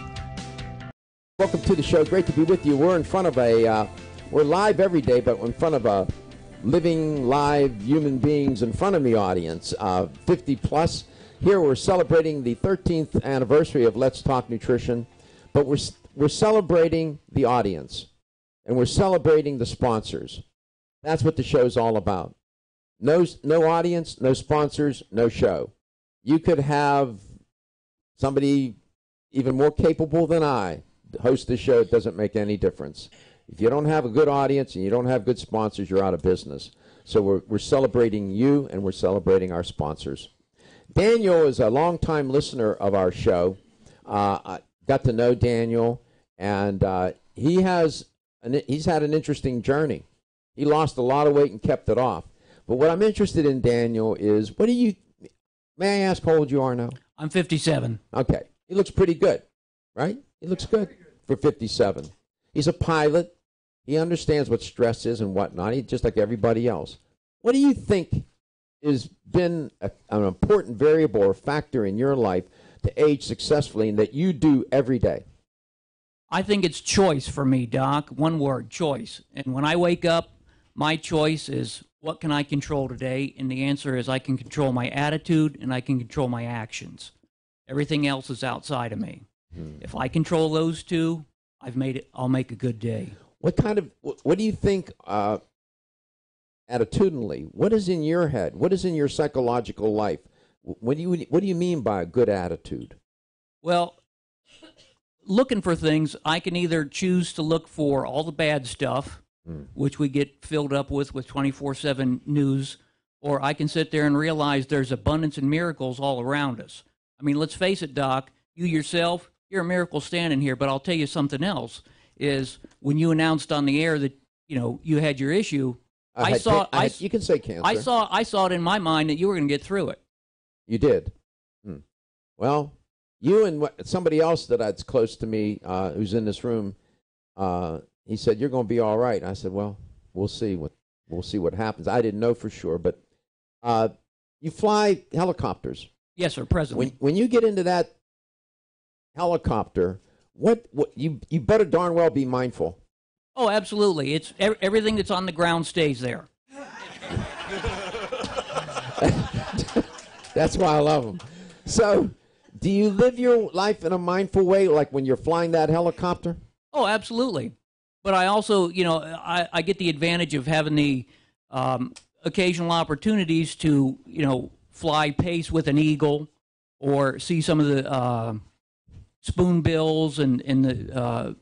Welcome to the show. Great to be with you. We're in front of we're live every day, but in front of a living, live human beings in front of the audience, 50 plus. Here we're celebrating the 13th anniversary of Let's Talk Nutrition, but we're celebrating the audience, and we're celebrating the sponsors. That's what the show's all about. No audience, no sponsors, no show. You could have somebody even more capable than I host the show. It doesn't make any difference. If you don't have a good audience and you don't have good sponsors, you're out of business. So we're celebrating you, and we're celebrating our sponsors. Daniel is a longtime listener of our show. I got to know Daniel, and he's had an interesting journey. He lost a lot of weight and kept it off. But what I'm interested in, Daniel, is may I ask how old you are now? I'm 57. Okay. He looks pretty good, right? He looks good for 57. He's a pilot. He understands what stress is and whatnot. He's just like everybody else. What do you think has been an important variable or factor in your life to age successfully and that you do every day? I think it's choice for me, Doc. One word, choice. And when I wake up, my choice is, what can I control today? And the answer is I can control my attitude and I can control my actions. Everything else is outside of me. If I control those two, I'll make a good day. What do you think attitudinally? What is in your head? What is in your psychological life? What do you mean by a good attitude? Well, looking for things, I can either choose to look for all the bad stuff, which we get filled up with 24/7 news, or I can sit there and realize there's abundance and miracles all around us. I mean, let's face it, Doc, you yourself, you're a miracle standing here, but I'll tell you something else, is when you announced on the air that, you had your issue, you can say cancer. I saw it in my mind that you were going to get through it. You did? Well, you and somebody else that's close to me who's in this room, he said, you're going to be all right. And I said, well, we'll see what happens. I didn't know for sure, but you fly helicopters. Yes, sir, presently. When you get into that helicopter, what you better darn well be mindful. Oh, absolutely. It's everything that's on the ground stays there. That's why I love them. So, do you live your life in a mindful way, like when you're flying that helicopter? Oh, absolutely. But I also, I get the advantage of having the occasional opportunities to, fly pace with an eagle or see some of the spoonbills and the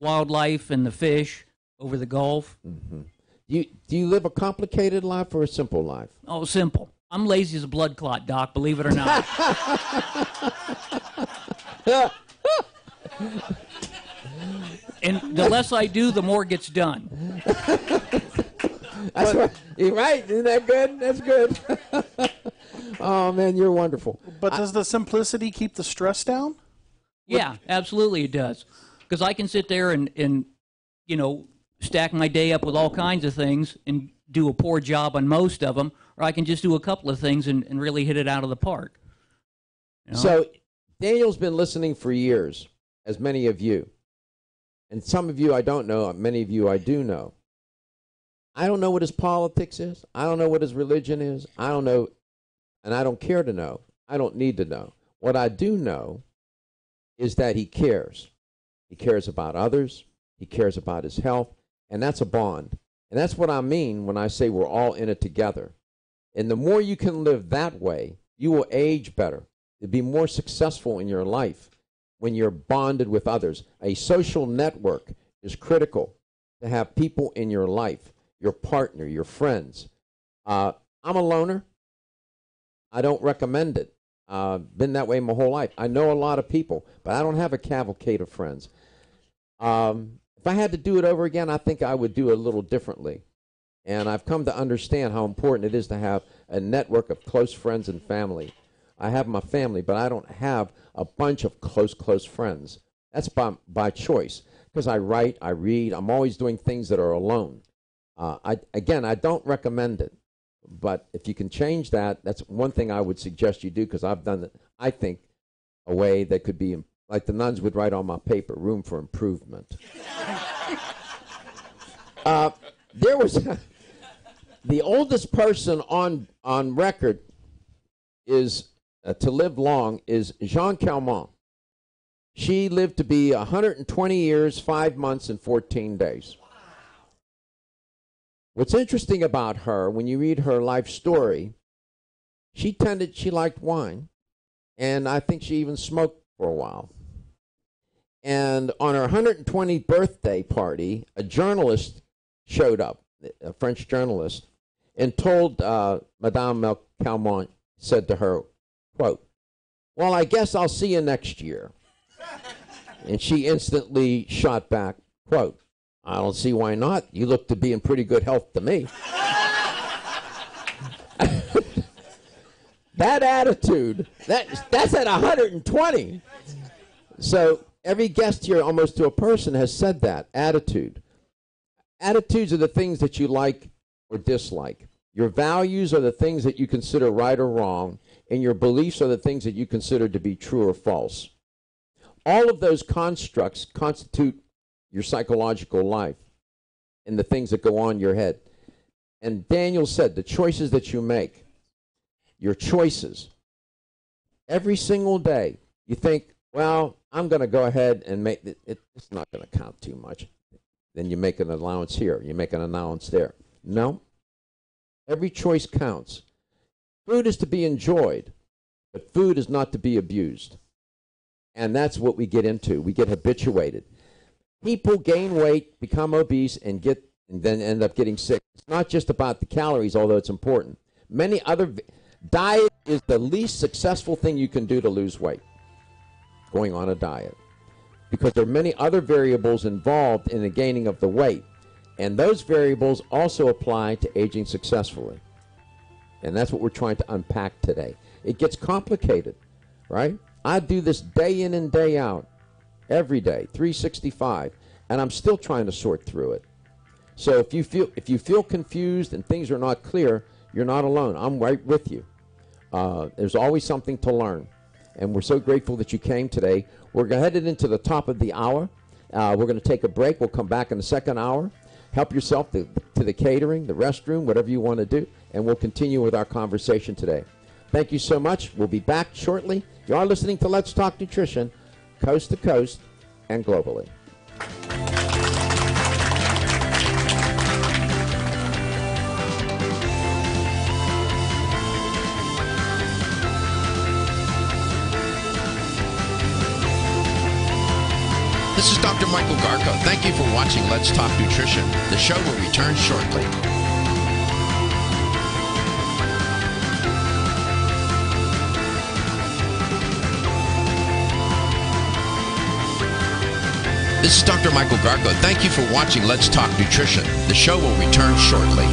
wildlife and the fish over the Gulf. Mm-hmm. Do you live a complicated life or a simple life? Oh, simple. I'm lazy as a blood clot, Doc, believe it or not. And the less I do, the more gets done. You're right. Isn't that good? That's good. Oh, man, you're wonderful. But does the simplicity keep the stress down? Yeah, absolutely it does. Because I can sit there and stack my day up with all kinds of things and do a poor job on most of them, or I can just do a couple of things and really hit it out of the park. So Daniel's been listening for years, as many of you. And some of you I don't know, many of you I do know. I don't know what his politics is. I don't know what his religion is. I don't know, and I don't care to know. I don't need to know. What I do know is that he cares. He cares about others. He cares about his health, and that's a bond. And that's what I mean when I say we're all in it together. And the more you can live that way, you will age better. You'll be more successful in your life when you're bonded with others. A social network is critical to have people in your life, your partner, your friends. I'm a loner. I don't recommend it. Been that way my whole life. I know a lot of people, but I don't have a cavalcade of friends. If I had to do it over again, I think I would do it a little differently. And I've come to understand how important it is to have a network of close friends and family. I have my family, but I don't have a bunch of close friends. That's by choice, because I write, I read, I'm always doing things that are alone. I don't recommend it, but if you can change that, that's one thing I would suggest you do, because I've done it, I think, a way that could be, like the nuns would write on my paper, room for improvement. There was the oldest person on record is to live long is Jean Calment. She lived to be 120 years, 5 months, and 14 days. What's interesting about her, when you read her life story, she liked wine, and I think she even smoked for a while. And on her 120th birthday party, a journalist showed up, a French journalist, and told Madame Calment, said to her, quote, "Well, I guess I'll see you next year." And she instantly shot back, quote, "I don't see why not. You look to be in pretty good health to me." That attitude, that's at 120. So every guest here, almost to a person, has said that, attitude. Attitudes are the things that you like or dislike. Your values are the things that you consider right or wrong, and your beliefs are the things that you consider to be true or false. All of those constructs constitute your psychological life and the things that go on in your head. And Daniel said, the choices that you make, your choices, every single day, you think, well, I'm going to go ahead and make it, it's not going to count too much. Then you make an allowance here, you make an allowance there. No. Every choice counts. Food is to be enjoyed, but food is not to be abused. And that's what we get into. We get habituated. People gain weight, become obese, and then end up getting sick. It's not just about the calories, although it's important. Diet is the least successful thing you can do to lose weight, going on a diet. Because there are many other variables involved in the gaining of the weight. And those variables also apply to aging successfully. And that's what we're trying to unpack today. It gets complicated, right? I do this day in and day out, every day, 365, and I'm still trying to sort through it. So if you feel confused and things are not clear, you're not alone. I'm right with you. There's always something to learn. And we're so grateful that you came today. We're headed into the top of the hour. We're going to take a break. We'll come back in the second hour. Help yourself to the catering, the restroom, whatever you want to do, and we'll continue with our conversation today. Thank you so much. We'll be back shortly. You are listening to Let's Talk Nutrition, coast to coast and globally. This is Dr. Michael Garko. Thank you for watching Let's Talk Nutrition. The show will return shortly. This is Dr. Michael Garko. Thank you for watching Let's Talk Nutrition. The show will return shortly.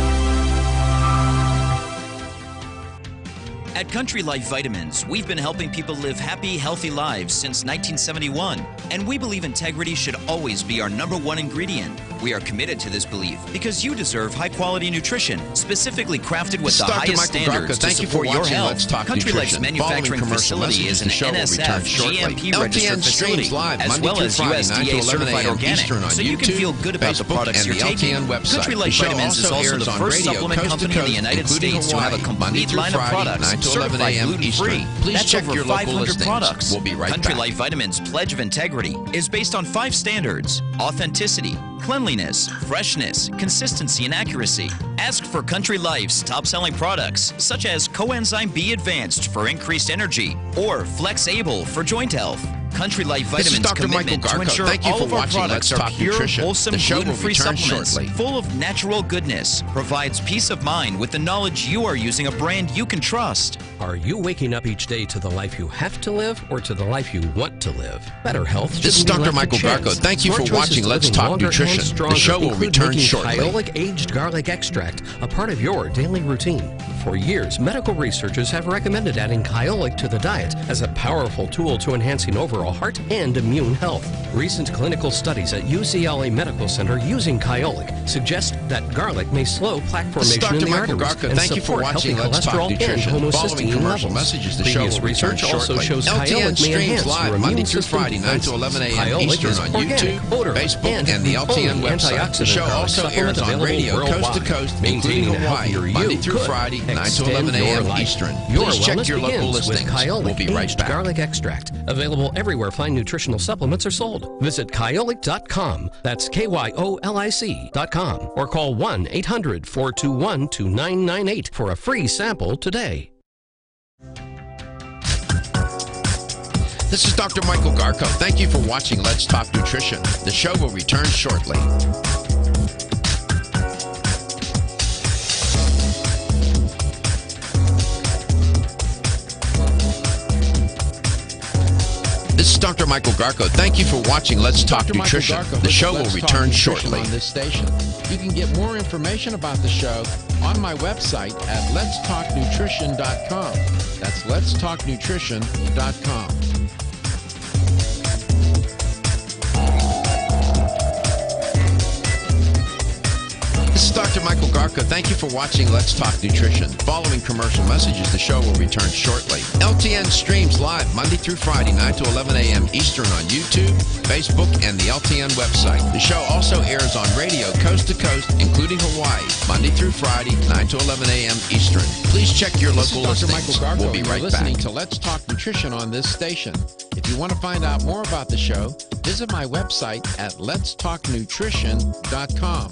At Country Life Vitamins, we've been helping people live happy, healthy lives since 1971, and we believe integrity should always be our #1 ingredient. We are committed to this belief because you deserve high-quality nutrition, specifically crafted with the highest standards to support your health. Country Life's manufacturing facility is an NSF GMP-registered facility, as well as USDA-certified organic, so you can feel good about the products you're taking. Country Life Vitamins is also the first supplement company in the United States to have a complete line of products certified gluten-free. That's over 500 products. We'll be right back. Country Life Vitamins' pledge of integrity is based on 5 standards: authenticity, cleanliness, freshness, consistency, and accuracy. Ask for Country Life's top-selling products, such as Coenzyme B Advanced for increased energy or Flex Able for joint health. Country Life This is Vitamins Dr. Michael commitment to Garko. ensure Thank you all for of our watching products Let's are Talk pure, Nutrition. wholesome, The show will gluten-free return supplements shortly. full of natural goodness, provides peace of mind with the knowledge you are using a brand you can trust. Are you waking up each day to the life you have to live or to the life you want to live? Better health. This is Dr. Michael Garko. Thank you for watching Let's Talk Nutrition. The show will return shortly. Kyolic aged garlic extract, a part of your daily routine. For years, medical researchers have recommended adding Kyolic to the diet as a powerful tool to enhancing overall heart and immune health. Recent clinical studies at UCLA Medical Center using Kyolic suggest that garlic may slow plaque This is formation in Dr. the Michael arteries Garko. and Thank you for support watching healthy Let's Talk cholesterol and Nutrition. Following homocysteine commercial levels. messages, the show Previous will return research also shortly. shows LTN Kyolic may streams enhance live your Monday immune through system Friday, 9 to 11 a.m. Kyolic Eastern is on organic, YouTube, odor, Facebook, and the LTN website. The show also airs on radio coast to coast, including Hawaii, Monday through Friday, 9 to 11 a.m. Eastern. Please check your local listings. We'll be right back. Garlic extract, available everywhere fine nutritional supplements are sold. Visit Kyolic.com. That's KYOLIC.com. Or call 1-800-421-2998 for a free sample today. This is Dr. Michael Garko. Thank you for watching Let's Talk Nutrition. The show will return shortly. This is Dr. Michael Garko. Thank you for watching Let's Talk Nutrition. The show will return shortly. On this station, you can get more information about the show on my website at letstalknutrition.com. That's letstalknutrition.com. This is Dr. Michael Garko. Thank you for watching Let's Talk Nutrition. Following commercial messages, the show will return shortly. LTN streams live Monday through Friday, 9 to 11 a.m. Eastern on YouTube, Facebook, and the LTN website. The show also airs on radio coast to coast, including Hawaii, Monday through Friday, 9 to 11 a.m. Eastern. Please check your local This is Dr. listings. Michael Garko, We'll be and right you're listening back. to Let's Talk Nutrition on this station. If you want to find out more about the show, visit my website at letstalknutrition.com.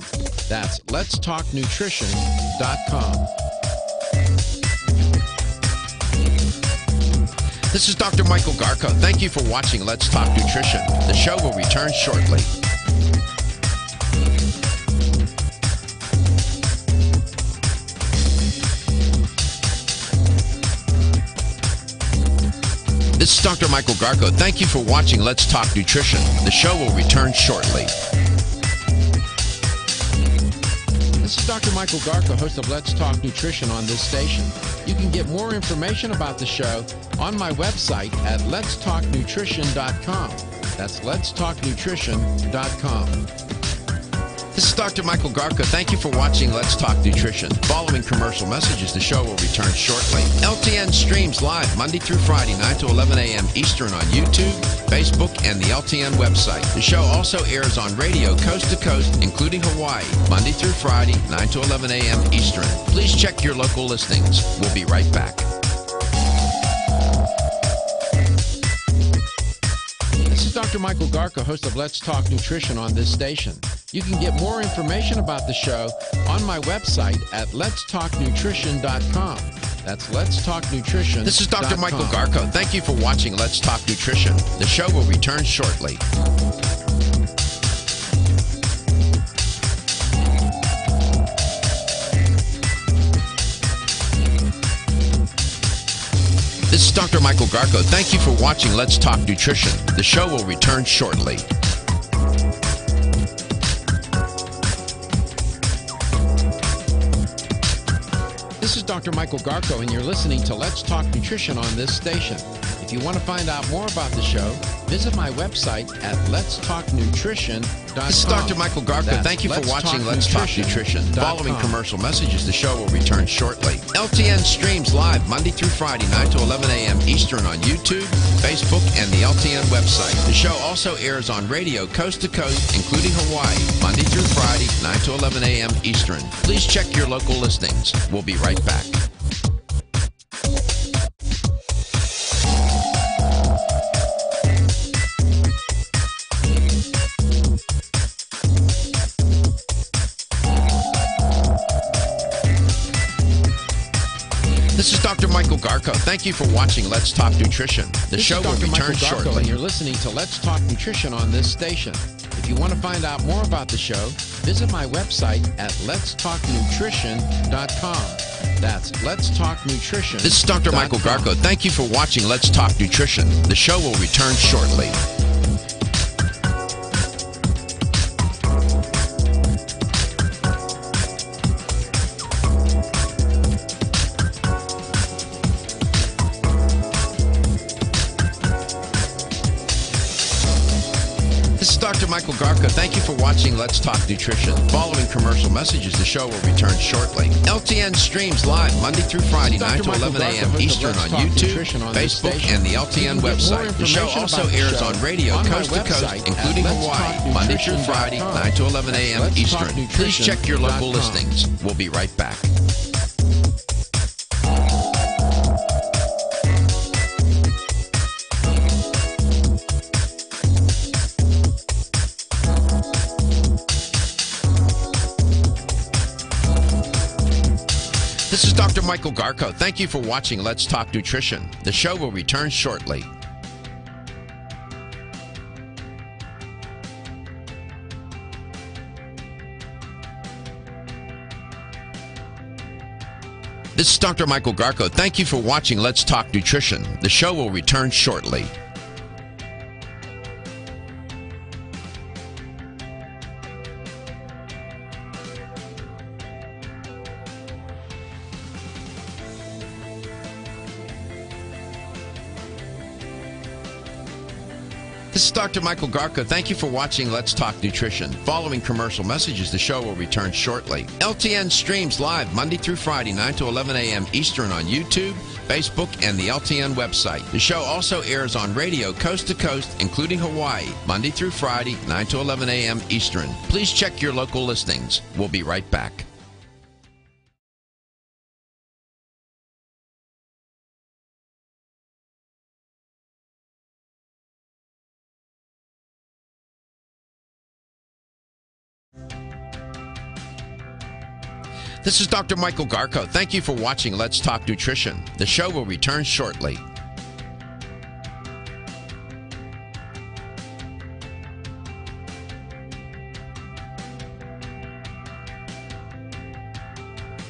That's letstalknutrition.com. This is Dr. Michael Garko. Thank you for watching Let's Talk Nutrition. The show will return shortly. This is Dr. Michael Garko. Thank you for watching Let's Talk Nutrition. The show will return shortly. This is Dr. Michael Garko, host of Let's Talk Nutrition on this station. You can get more information about the show on my website at letstalknutrition.com. That's letstalknutrition.com. This is Dr. Michael Garko. Thank you for watching Let's Talk Nutrition. Following commercial messages, the show will return shortly. LTN streams live Monday through Friday, 9 to 11 a.m. Eastern on YouTube, Facebook, and the LTN website. The show also airs on radio coast to coast, including Hawaii, Monday through Friday, 9 to 11 a.m. Eastern. Please check your local listings. We'll be right back. This is Dr. Michael Garko, host of Let's Talk Nutrition on this station. You can get more information about the show on my website at letstalknutrition.com. That's letstalknutrition.com. This is Dr. Michael Garko. Thank you for watching Let's Talk Nutrition. The show will return shortly. This is Dr. Michael Garko. Thank you for watching Let's Talk Nutrition. The show will return shortly. This is Dr. Michael Garko, and you're listening to Let's Talk Nutrition on this station. If you want to find out more about the show, visit my website at letstalknutrition.com. This is Dr. Michael Garko. Thank you for watching Let's Talk Nutrition. Following commercial messages, the show will return shortly. LTN streams live Monday through Friday, 9 to 11 a.m. Eastern on YouTube, Facebook, and the LTN website. The show also airs on radio coast to coast, including Hawaii, Monday through Friday, 9 to 11 a.m. Eastern. Please check your local listings. We'll be right back. This is Dr. Michael Garko. Thank you for watching Let's Talk Nutrition. The show will return shortly. And you're listening to Let's Talk Nutrition on this station. If you want to find out more about the show, visit my website at letstalknutrition.com. That's Let's Talk Nutrition. This is Dr. Michael Garko. Thank you for watching Let's Talk Nutrition. The show will return shortly. Dr. Michael Garko, thank you for watching Let's Talk Nutrition. Following commercial messages, the show will return shortly. LTN streams live Monday through Friday, 9 to 11 a.m. Eastern on YouTube, Facebook, and the LTN website. The show also airs on radio coast to coast, including Hawaii, Monday through Friday, 9 to 11 a.m. Eastern. Please check your local listings. We'll be right back. This is Dr. Michael Garko. Thank you for watching Let's Talk Nutrition. The show will return shortly. This is Dr. Michael Garko. Thank you for watching Let's Talk Nutrition. The show will return shortly. This is Dr. Michael Garko. Thank you for watching Let's Talk Nutrition. Following commercial messages, the show will return shortly. LTN streams live Monday through Friday, 9 to 11 a.m. Eastern on YouTube, Facebook, and the LTN website. The show also airs on radio coast to coast, including Hawaii, Monday through Friday, 9 to 11 a.m. Eastern. Please check your local listings. We'll be right back. This is Dr. Michael Garko. Thank you for watching Let's Talk Nutrition. The show will return shortly.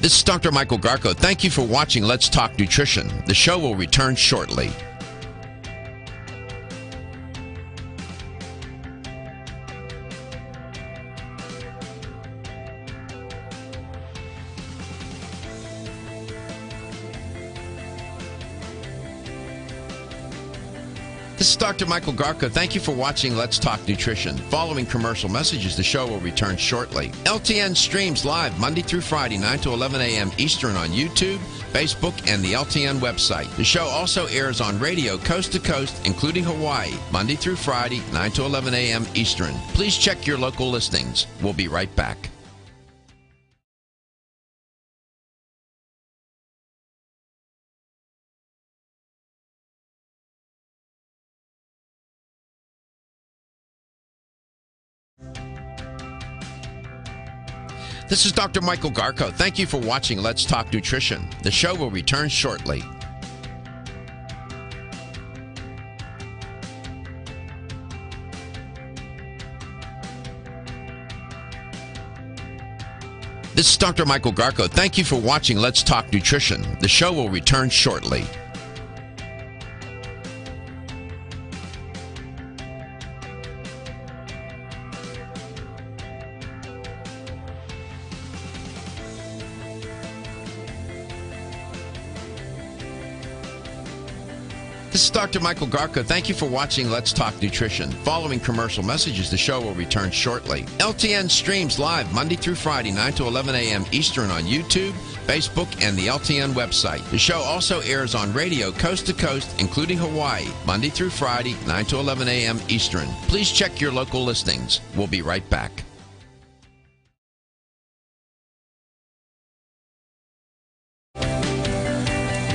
This is Dr. Michael Garko. Thank you for watching Let's Talk Nutrition. The show will return shortly. This is Dr. Michael Garko. Thank you for watching Let's Talk Nutrition. Following commercial messages, the show will return shortly. LTN streams live Monday through Friday, 9 to 11 a.m. Eastern on YouTube, Facebook, and the LTN website. The show also airs on radio coast to coast, including Hawaii, Monday through Friday, 9 to 11 a.m. Eastern. Please check your local listings. We'll be right back. This is Dr. Michael Garko. Thank you for watching Let's Talk Nutrition. The show will return shortly. This is Dr. Michael Garko. Thank you for watching Let's Talk Nutrition. The show will return shortly. This is Dr. Michael Garko. Thank you for watching Let's Talk Nutrition. Following commercial messages, the show will return shortly. LTN streams live Monday through Friday, 9 to 11 a.m. Eastern on YouTube, Facebook, and the LTN website. The show also airs on radio coast to coast, including Hawaii, Monday through Friday, 9 to 11 a.m. Eastern. Please check your local listings. We'll be right back.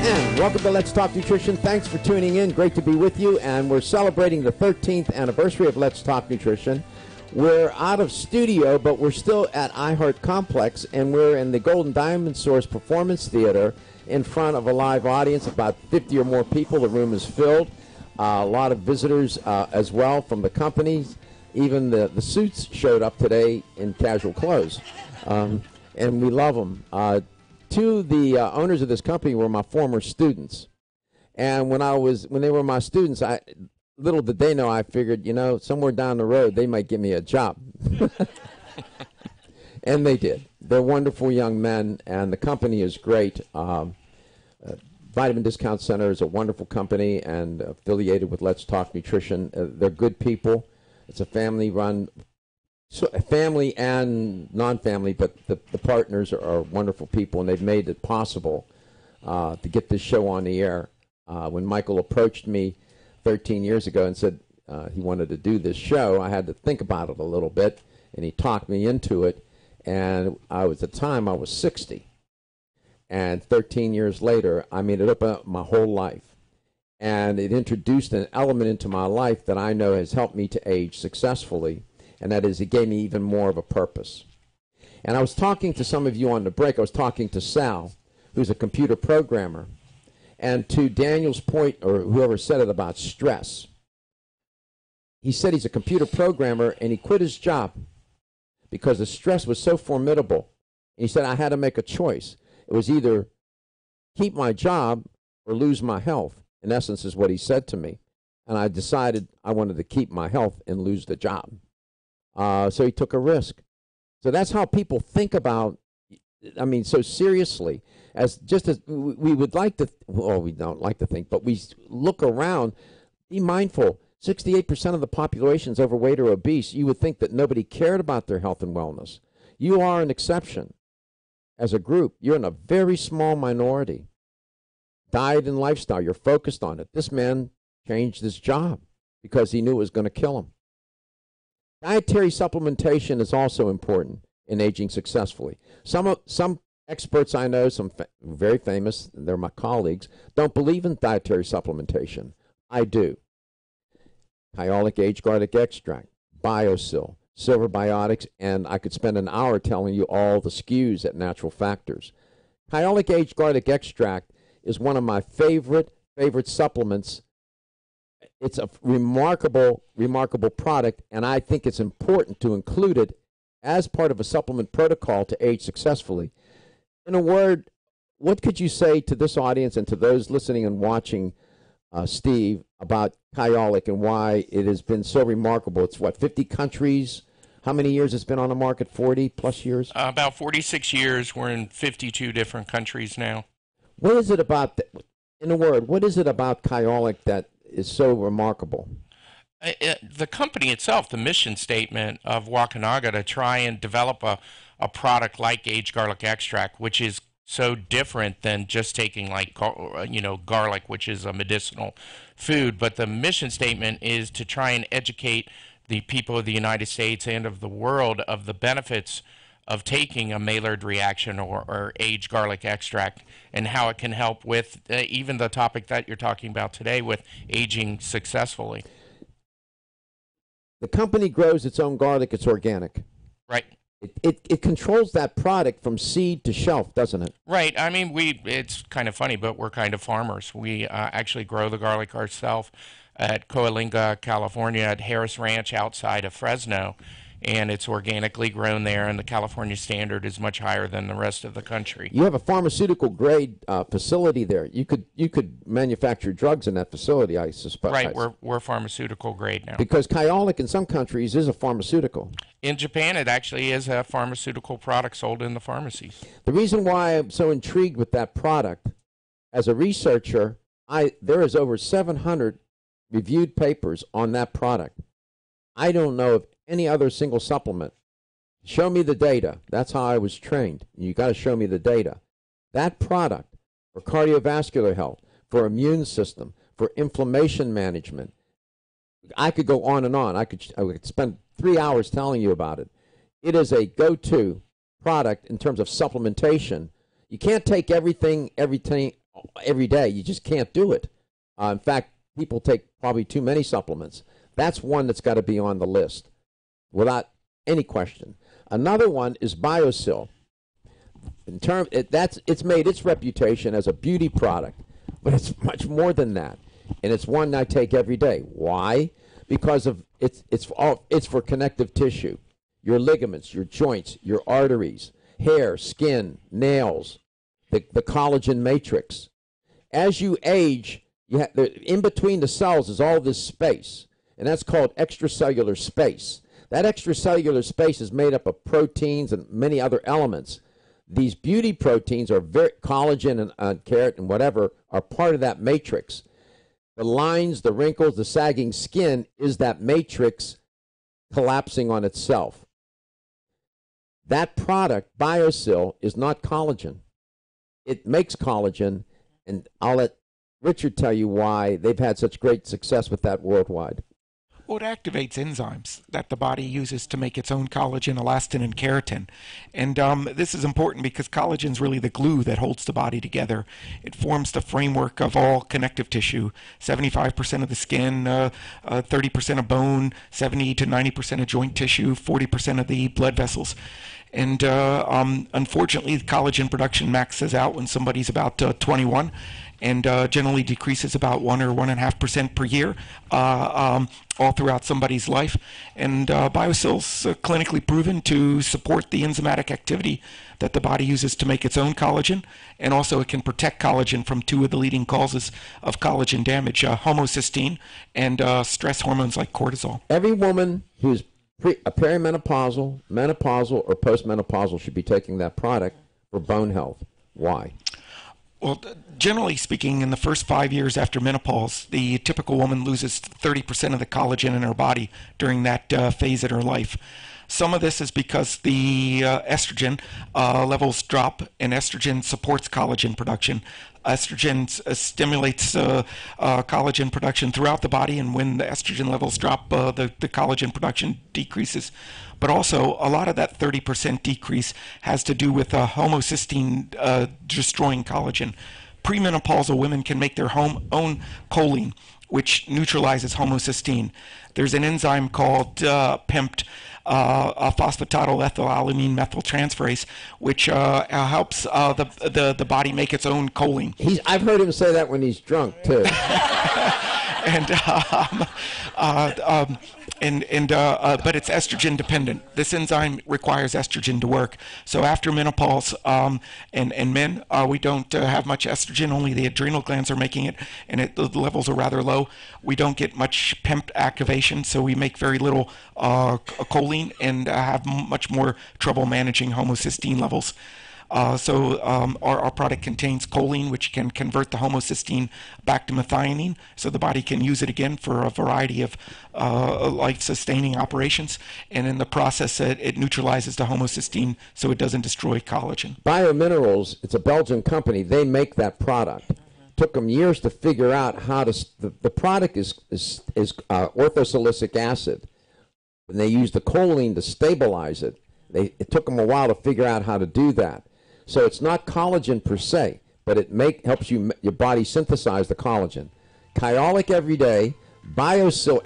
And welcome to Let's Talk Nutrition. Thanks for tuning in. Great to be with you. And we're celebrating the 13th anniversary of Let's Talk Nutrition. We're out of studio, but we're still at iHeart Complex, and we're in the Golden Diamond Source Performance Theater in front of a live audience, about 50 or more people. The room is filled. A lot of visitors as well from the companies. Even the suits showed up today in casual clothes, and we love them. Two of the owners of this company were my former students, and when they were my students, little did they know, I figured, somewhere down the road they might give me a job. And they did. They're wonderful young men, and the company is great. Vitamin Discount Center is a wonderful company and affiliated with Let's Talk Nutrition. They're good people. It's a family-run, family and non-family, but the partners are wonderful people, and they've made it possible to get this show on the air. When Michael approached me 13 years ago and said he wanted to do this show, I had to think about it a little bit, and he talked me into it. And at the time I was 60, and 13 years later I made it up my whole life, and it introduced an element into my life that I know has helped me to age successfully, and that is it gave me even more of a purpose. And I was talking to some of you on the break. I was talking to Sal, who's a computer programmer, and to Daniel's point, or whoever said it about stress, he said he's a computer programmer and he quit his job because the stress was so formidable. And he said, I had to make a choice. It was either keep my job or lose my health, in essence, is what he said to me. And I decided I wanted to keep my health and lose the job. So he took a risk. So that's how people think about, so seriously, as we would like to, well, we don't like to think, but we look around, be mindful. 68% of the population is overweight or obese. You would think that nobody cared about their health and wellness. You are an exception. As a group, you're in a very small minority. Diet and lifestyle, you're focused on it. This man changed his job because he knew it was going to kill him. Dietary supplementation is also important in aging successfully. Some experts I know, some very famous, they're my colleagues, don't believe in dietary supplementation. I do. Kyolic Age Garlic Extract, BioSil, Silver Biotics, and I could spend an hour telling you all the SKUs at Natural Factors. Kyolic Age Garlic Extract is one of my favorite supplements. It's a remarkable product, and I think it's important to include it as part of a supplement protocol to age successfully. In a word, what could you say to this audience and to those listening and watching, Steve, about Kyolic and why it has been so remarkable? It's 50 countries? How many years it's been on the market? 40 plus years? About 46 years. We're in 52 different countries now. What is it about, in a word, what is it about Kyolic that is so remarkable? The company itself, the mission statement of Wakanaga to try and develop a product like aged garlic extract, which is so different than just taking garlic, which is a medicinal food. But the mission statement is to try and educate the people of the United States and of the world of the benefits of taking a Maillard reaction or aged garlic extract and how it can help with even the topic that you're talking about today with aging successfully. The company grows its own garlic. It's organic. Right. It controls that product from seed to shelf, doesn't it? Right. I mean, it's kind of funny, but we're kind of farmers. We actually grow the garlic ourselves at Coalinga, California, at Harris Ranch outside of Fresno. And it's organically grown there, and the California standard is much higher than the rest of the country. You have a pharmaceutical grade facility there. You could manufacture drugs in that facility, I suspect. Right, we're pharmaceutical grade now. Because Kyolic in some countries is a pharmaceutical. In Japan, it actually is a pharmaceutical product sold in the pharmacies. The reason why I'm so intrigued with that product, as a researcher, there is over 700 reviewed papers on that product. I don't know of any other single supplement. Show me the data. That's how I was trained. You got to show me the data. That product for cardiovascular health, for immune system, for inflammation management. I could go on and on. I could spend 3 hours telling you about it. It is a go-to product in terms of supplementation. You can't take everything every day. You just can't do it. In fact, people take probably too many supplements. That's one that's got to be on the list. without any question. Another one is BioSil. It's made its reputation as a beauty product, but it's much more than that, and it's one I take every day. Why? Because of it's for connective tissue, your ligaments, your joints, your arteries, hair, skin, nails, the collagen matrix. As you age, in between the cells is all this space, and that's called extracellular space. That extracellular space is made up of proteins and many other elements. These beauty proteins are collagen and keratin and whatever are part of that matrix. The lines, the wrinkles, the sagging skin is that matrix collapsing on itself. That product, BioSil, is not collagen. It makes collagen, and I'll let Richard tell you why they've had such great success with that worldwide. Well, it activates enzymes that the body uses to make its own collagen, elastin, and keratin. And this is important because collagen is really the glue that holds the body together. It forms the framework of all connective tissue. 75% of the skin, 30% of bone, 70 to 90% of joint tissue, 40% of the blood vessels. And unfortunately, the collagen production maxes out when somebody's about 21. And generally decreases about 1 or 1.5% per year all throughout somebody's life. And BioSil's clinically proven to support the enzymatic activity that the body uses to make its own collagen, and also it can protect collagen from two of the leading causes of collagen damage, homocysteine and stress hormones like cortisol. Every woman who's perimenopausal, menopausal, or postmenopausal should be taking that product for bone health. Why? Well, generally speaking, in the first 5 years after menopause, the typical woman loses 30% of the collagen in her body during that phase in her life. Some of this is because the estrogen levels drop, and estrogen supports collagen production. Estrogen stimulates collagen production throughout the body, and when the estrogen levels drop, the collagen production decreases. But also, a lot of that 30% decrease has to do with homocysteine destroying collagen. Premenopausal women can make their own choline, which neutralizes homocysteine. There's an enzyme called PEMT, phosphatidylethylamine methyltransferase, which helps the body make its own choline. I've heard him say that when he's drunk too. But it's estrogen dependent. This enzyme requires estrogen to work. So after menopause, and men, we don't have much estrogen. Only the adrenal glands are making it, and the levels are rather low. We don't get much PEMT activation, so we make very little choline and have much more trouble managing homocysteine levels. So our product contains choline, which can convert the homocysteine back to methionine, so the body can use it again for a variety of life-sustaining operations. And in the process, it neutralizes the homocysteine so it doesn't destroy collagen. Biominerals, it's a Belgian company. They make that product. Took them years to figure out how to. The product is orthosilicic acid, and they use the choline to stabilize it. It took them a while to figure out how to do that. So it's not collagen per se, but it helps your body synthesize the collagen. Kyolic every day, BioSil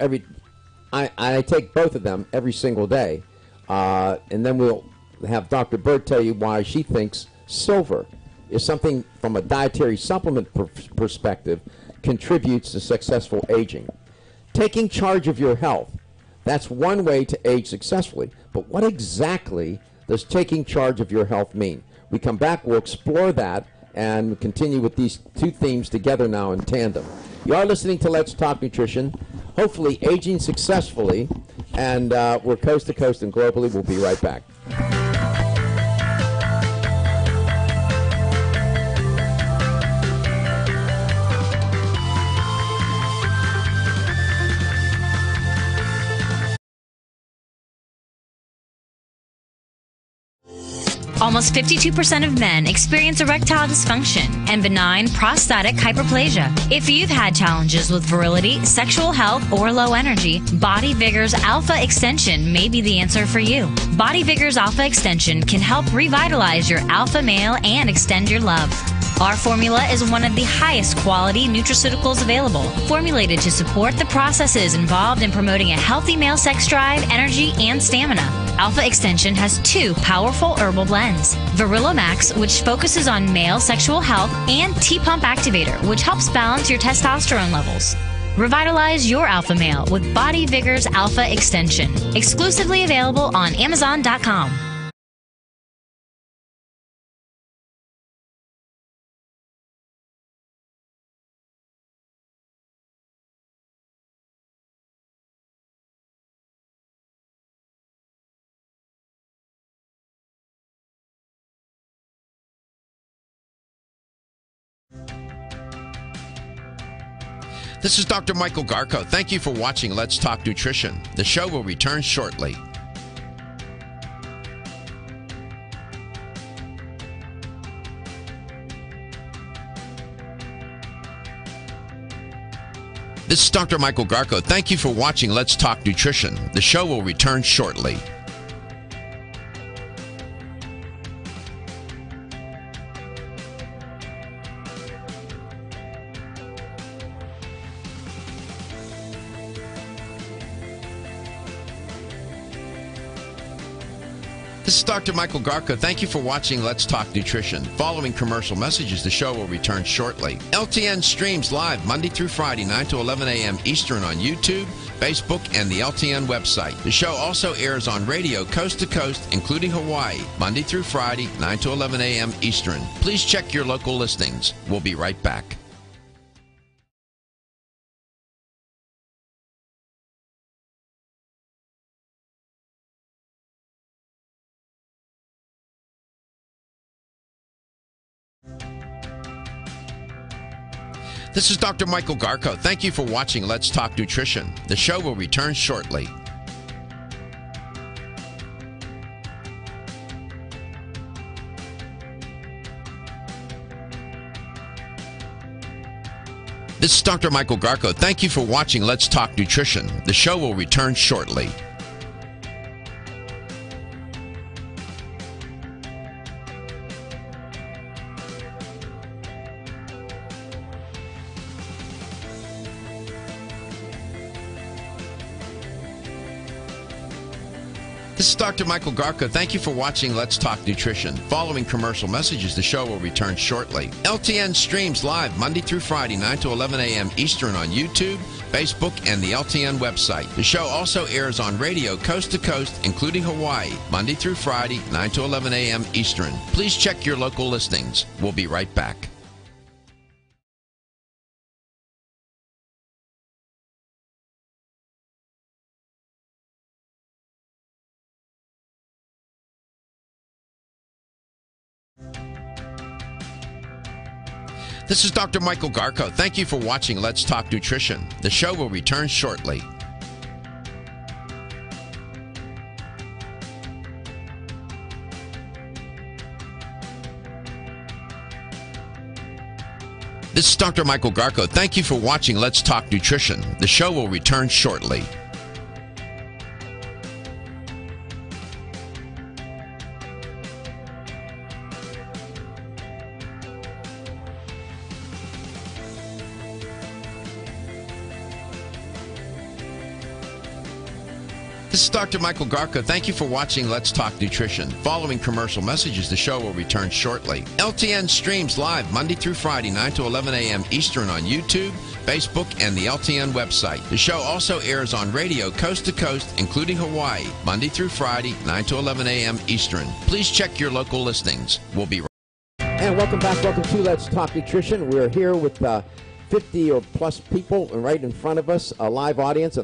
I take both of them every single day, and then we'll have Dr. Bird tell you why she thinks silver is something from a dietary supplement perspective contributes to successful aging. Taking charge of your health, that's one way to age successfully, but what exactly does taking charge of your health mean? We come back, we'll explore that, and continue with these two themes together now in tandem. You are listening to Let's Talk Nutrition, hopefully aging successfully, and we're coast to coast and globally. We'll be right back. Almost 52% of men experience erectile dysfunction and benign prostatic hyperplasia. If you've had challenges with virility, sexual health, or low energy, Body Vigor's Alpha Extension may be the answer for you. Body Vigor's Alpha Extension can help revitalize your alpha male and extend your love. Our formula is one of the highest quality nutraceuticals available, formulated to support the processes involved in promoting a healthy male sex drive, energy, and stamina. Alpha Extension has 2 powerful herbal blends, Virilla Max, which focuses on male sexual health, and T-Pump Activator, which helps balance your testosterone levels. Revitalize your alpha male with Body Vigor's Alpha Extension, exclusively available on Amazon.com. This is Dr. Michael Garko. Thank you for watching Let's Talk Nutrition. The show will return shortly. This is Dr. Michael Garko. Thank you for watching Let's Talk Nutrition. The show will return shortly. This is Dr. Michael Garko. Thank you for watching Let's Talk Nutrition. Following commercial messages, the show will return shortly. LTN streams live Monday through Friday, 9 to 11 a.m. Eastern on YouTube, Facebook, and the LTN website. The show also airs on radio coast to coast, including Hawaii, Monday through Friday, 9 to 11 a.m. Eastern. Please check your local listings. We'll be right back. This is Dr. Michael Garko. Thank you for watching Let's Talk Nutrition. The show will return shortly. This is Dr. Michael Garko. Thank you for watching Let's Talk Nutrition. The show will return shortly. This is Dr. Michael Garko. Thank you for watching Let's Talk Nutrition. Following commercial messages, the show will return shortly. LTN streams live Monday through Friday, 9 to 11 a.m. Eastern on YouTube, Facebook, and the LTN website. The show also airs on radio coast to coast, including Hawaii, Monday through Friday, 9 to 11 a.m. Eastern. Please check your local listings. We'll be right back. This is Dr. Michael Garko. Thank you for watching Let's Talk Nutrition. The show will return shortly. This is Dr. Michael Garko. Thank you for watching Let's Talk Nutrition. The show will return shortly. This is Dr. Michael Garko. Thank you for watching Let's Talk Nutrition. Following commercial messages, the show will return shortly. LTN streams live Monday through Friday, 9 to 11 a.m. Eastern on YouTube, Facebook, and the LTN website. The show also airs on radio coast to coast, including Hawaii, Monday through Friday, 9 to 11 a.m. Eastern. Please check your local listings. We'll be right back. And welcome back. Welcome to Let's Talk Nutrition. We're here with 50 or plus people right in front of us, a live audience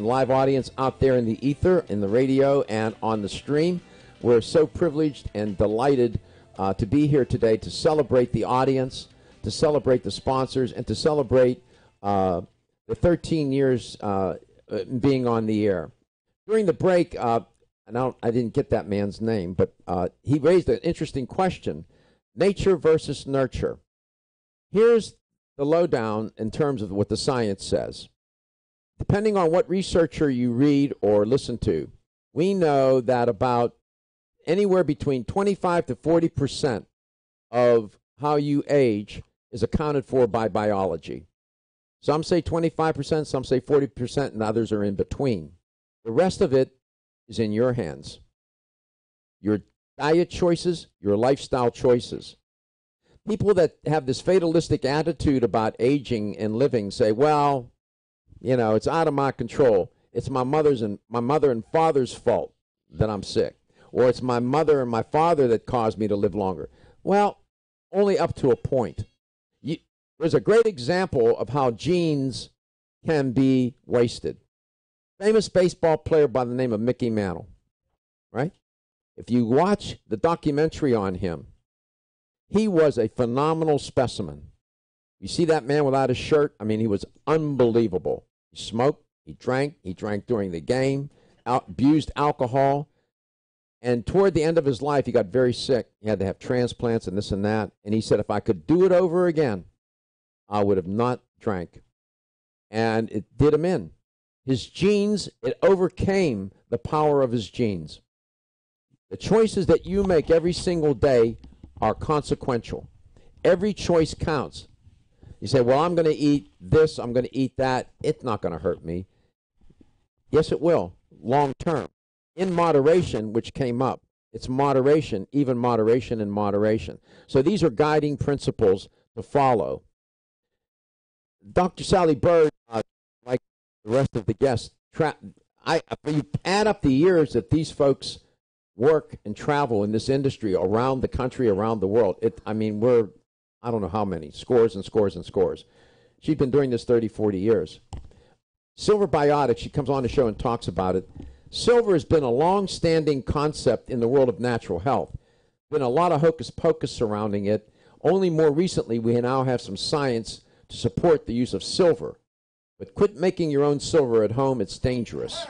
out there in the ether, in the radio, and on the stream. We're so privileged and delighted to be here today to celebrate the audience, to celebrate the sponsors, and to celebrate the 13 years being on the air. During the break, I didn't get that man's name, but he raised an interesting question: nature versus nurture. Here's the lowdown in terms of what the science says. Depending on what researcher you read or listen to, we know that about anywhere between 25 to 40% of how you age is accounted for by biology. Some say 25%, some say 40%, and others are in between. The rest of it is in your hands. Your diet choices, your lifestyle choices. People that have this fatalistic attitude about aging and living say, well, you know, it's out of my control. It's my mother and father's fault that I'm sick. Or it's my mother and my father that caused me to live longer. Well, only up to a point. There's a great example of how genes can be wasted. Famous baseball player by the name of Mickey Mantle, right? If you watch the documentary on him, he was a phenomenal specimen. You see that man without his shirt? I mean, he was unbelievable. He smoked, he drank during the game, abused alcohol. And toward the end of his life, he got very sick. He had to have transplants and this and that. And he said, if I could do it over again, I would have not drank. And it did him in. His genes, it overcame the power of his genes. The choices that you make every single day are consequential. Every choice counts. You say, well, I'm going to eat this, I'm going to eat that. It's not going to hurt me. Yes, it will, long term. In moderation, which came up, it's moderation, even moderation and moderation. So these are guiding principles to follow. Dr. Sally Bird, like the rest of the guests, you add up the years that these folks work and travel in this industry around the country, around the world. We're, I don't know how many, scores and scores and scores. She's been doing this 30, 40 years. Silver biotic, she comes on the show and talks about it. Silver has been a long-standing concept in the world of natural health. Been a lot of hocus pocus surrounding it. Only more recently, we now have some science to support the use of silver. But quit making your own silver at home. It's dangerous.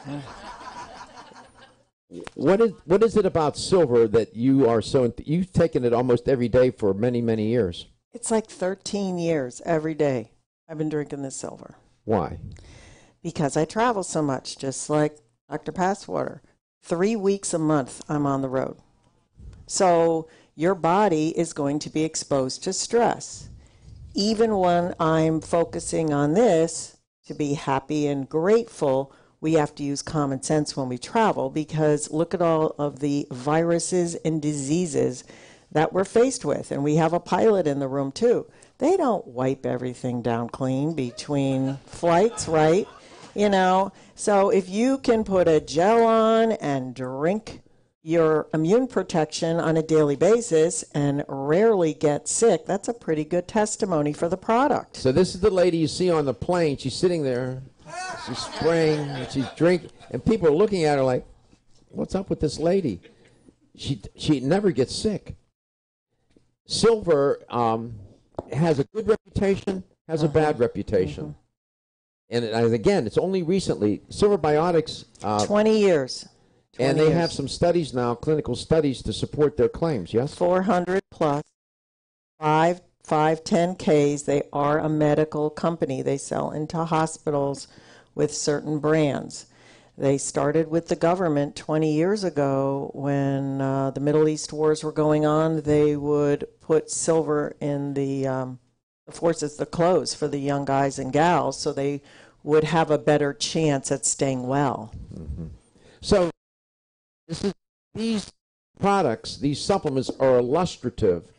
What is it about silver that you are so... You've taken it almost every day for many, many years. It's like 13 years every day I've been drinking this silver. Why? Because I travel so much, just like Dr. Passwater. 3 weeks a month I'm on the road. So your body is going to be exposed to stress. Even when I'm focusing on this, to be happy and grateful, we have to use common sense when we travel, because look at all of the viruses and diseases that we're faced with. And we have a pilot in the room too. They don't wipe everything down clean between flights, right? You know, so if you can put a gel on and drink your immune protection on a daily basis and rarely get sick, that's a pretty good testimony for the product. So this is the lady you see on the plane. She's sitting there, she's spraying, and she's drinking, and people are looking at her like, what's up with this lady? She never gets sick. Silver has a good reputation, has a bad reputation. And again, it's only recently, Silver Biotics... 20 years. And they have some studies now, clinical studies, to support their claims, yes? 400 plus, 510Ks. They are a medical company. They sell into hospitals with certain brands. They started with the government 20 years ago when the Middle East wars were going on. They would put silver in the forces, the clothes for the young guys and gals, so they would have a better chance at staying well. Mm-hmm. So these products, these supplements, are illustrative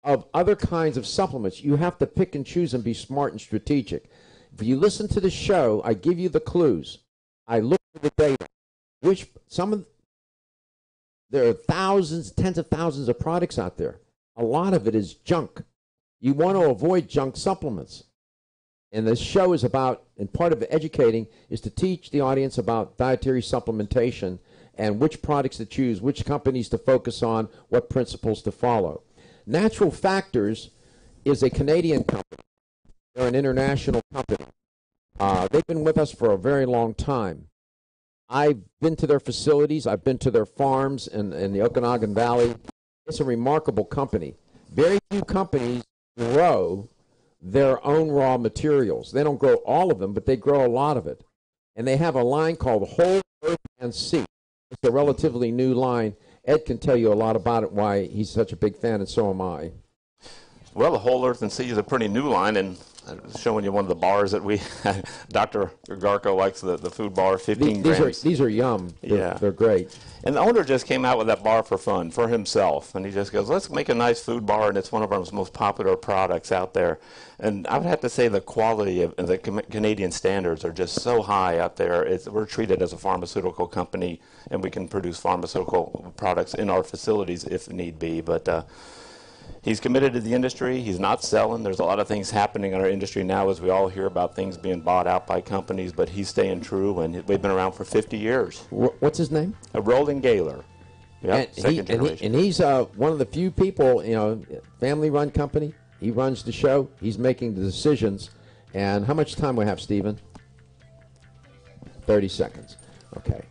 of other kinds of supplements. You have to pick and choose and be smart and strategic. If you listen to the show, I give you the clues. I look for the data. There are thousands, tens of thousands of products out there. A lot of it is junk. You want to avoid junk supplements. And this show is about, and part of educating is to teach the audience about dietary supplementation and which products to choose, which companies to focus on, what principles to follow. Natural Factors is a Canadian company. They're an international company. They've been with us for a very long time. I've been to their facilities. I've been to their farms in the Okanagan Valley. It's a remarkable company. Very few companies grow their own raw materials. They don't grow all of them, but they grow a lot of it. And they have a line called Whole Earth and Sea. It's a relatively new line. Ed can tell you a lot about it, why he's such a big fan, and so am I. Well, the Whole Earth and Sea is a pretty new line, and showing you one of the bars that we, Dr. Garko likes the food bar, 15 grams. These are yum. They're great. And the owner just came out with that bar for fun, for himself. And he just goes, let's make a nice food bar, and it's one of our most popular products out there. And I would have to say the quality of the Canadian standards are just so high out there. We're treated as a pharmaceutical company, and we can produce pharmaceutical products in our facilities if need be. But he's committed to the industry. He's not selling. There's a lot of things happening in our industry now as we all hear about things being bought out by companies, but he's staying true, and we've been around for 50 years. What's his name? Roland Gaylor. Yep, second generation. And he's one of the few people, family-run company. He runs the show. He's making the decisions. And how much time we have, Stephen? 30 seconds. Okay.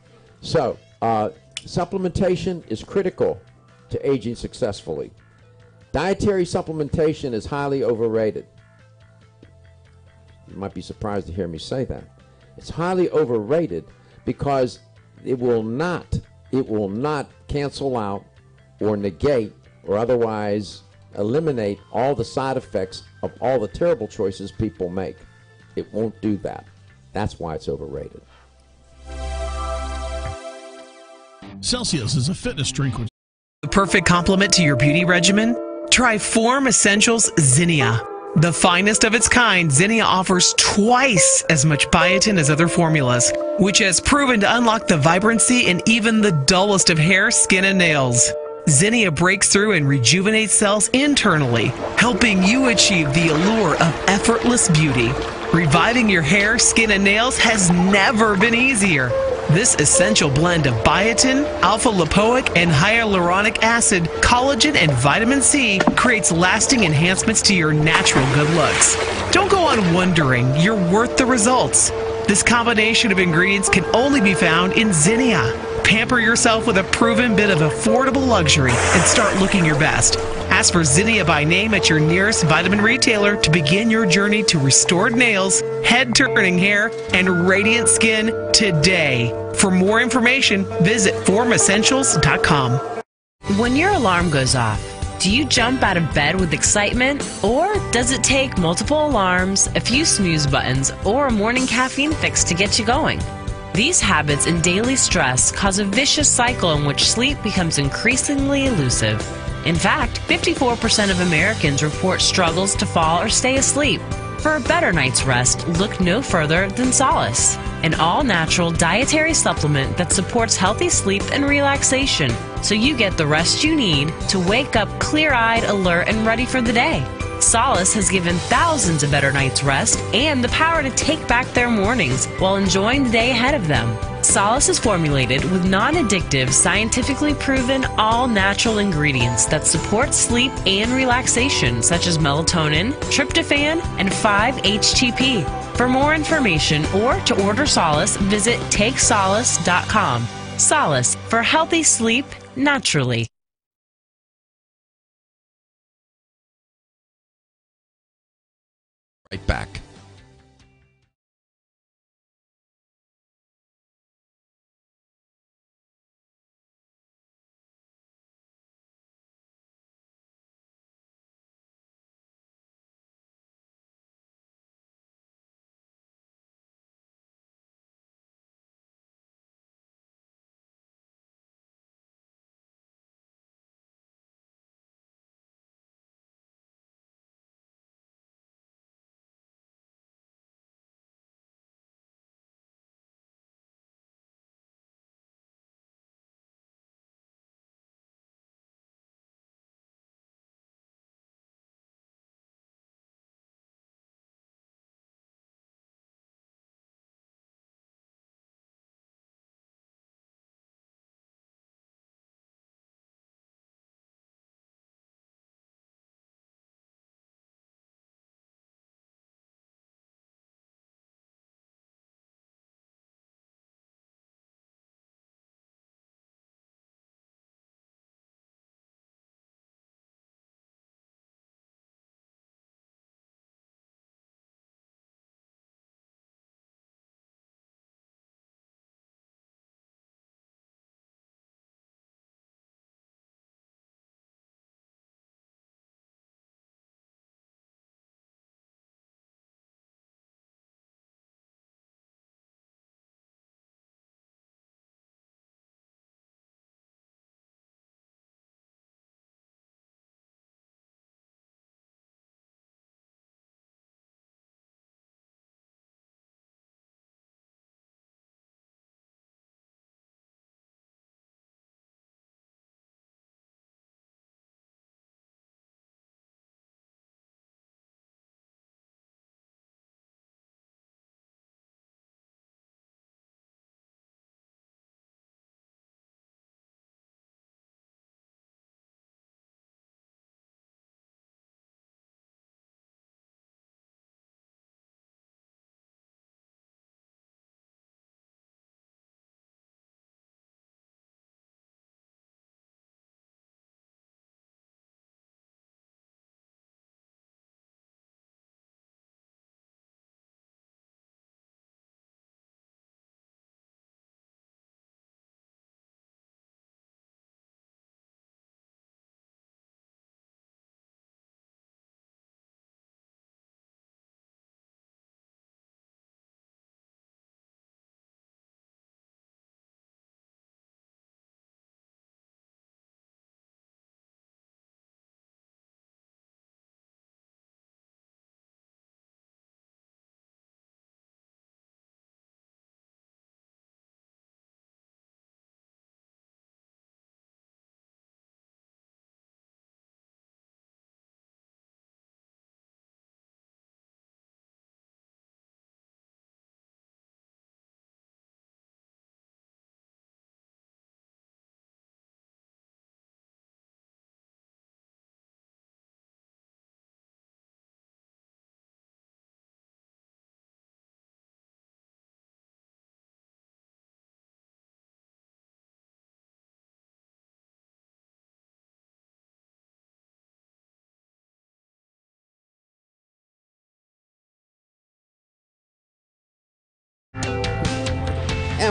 So supplementation is critical to aging successfully. Dietary supplementation is highly overrated. You might be surprised to hear me say that. It's highly overrated because it will not cancel out or negate or otherwise eliminate all the side effects of all the terrible choices people make. It won't do that. That's why it's overrated. Celsius is a fitness drink with The perfect complement to your beauty regimen? Try Form Essentials Zinnia. The finest of its kind, Zinnia offers twice as much biotin as other formulas, which has proven to unlock the vibrancy in even the dullest of hair, skin, and nails. Zinnia breaks through and rejuvenates cells internally, helping you achieve the allure of effortless beauty. Reviving your hair, skin, and nails has never been easier. This essential blend of biotin, alpha-lipoic, and hyaluronic acid, collagen, and vitamin C creates lasting enhancements to your natural good looks. Don't go on wondering. You're worth the results. This combination of ingredients can only be found in Zinnia. Pamper yourself with a proven bit of affordable luxury and start looking your best. Ask for Zinnia by name at your nearest vitamin retailer to begin your journey to restored nails, head-turning hair, and radiant skin today. For more information, visit formessentials.com. When your alarm goes off, do you jump out of bed with excitement? Or does it take multiple alarms, a few snooze buttons, or a morning caffeine fix to get you going? These habits and daily stress cause a vicious cycle in which sleep becomes increasingly elusive. In fact, 54% of Americans report struggles to fall or stay asleep. For a better night's rest, look no further than Solace, an all-natural dietary supplement that supports healthy sleep and relaxation, so you get the rest you need to wake up clear-eyed, alert, and ready for the day. Solace has given thousands a better night's rest and the power to take back their mornings while enjoying the day ahead of them. Solace is formulated with non-addictive, scientifically proven, all-natural ingredients that support sleep and relaxation, such as melatonin, tryptophan, and 5-HTP. For more information or to order Solace, visit takesolace.com. Solace for healthy sleep naturally. Right back.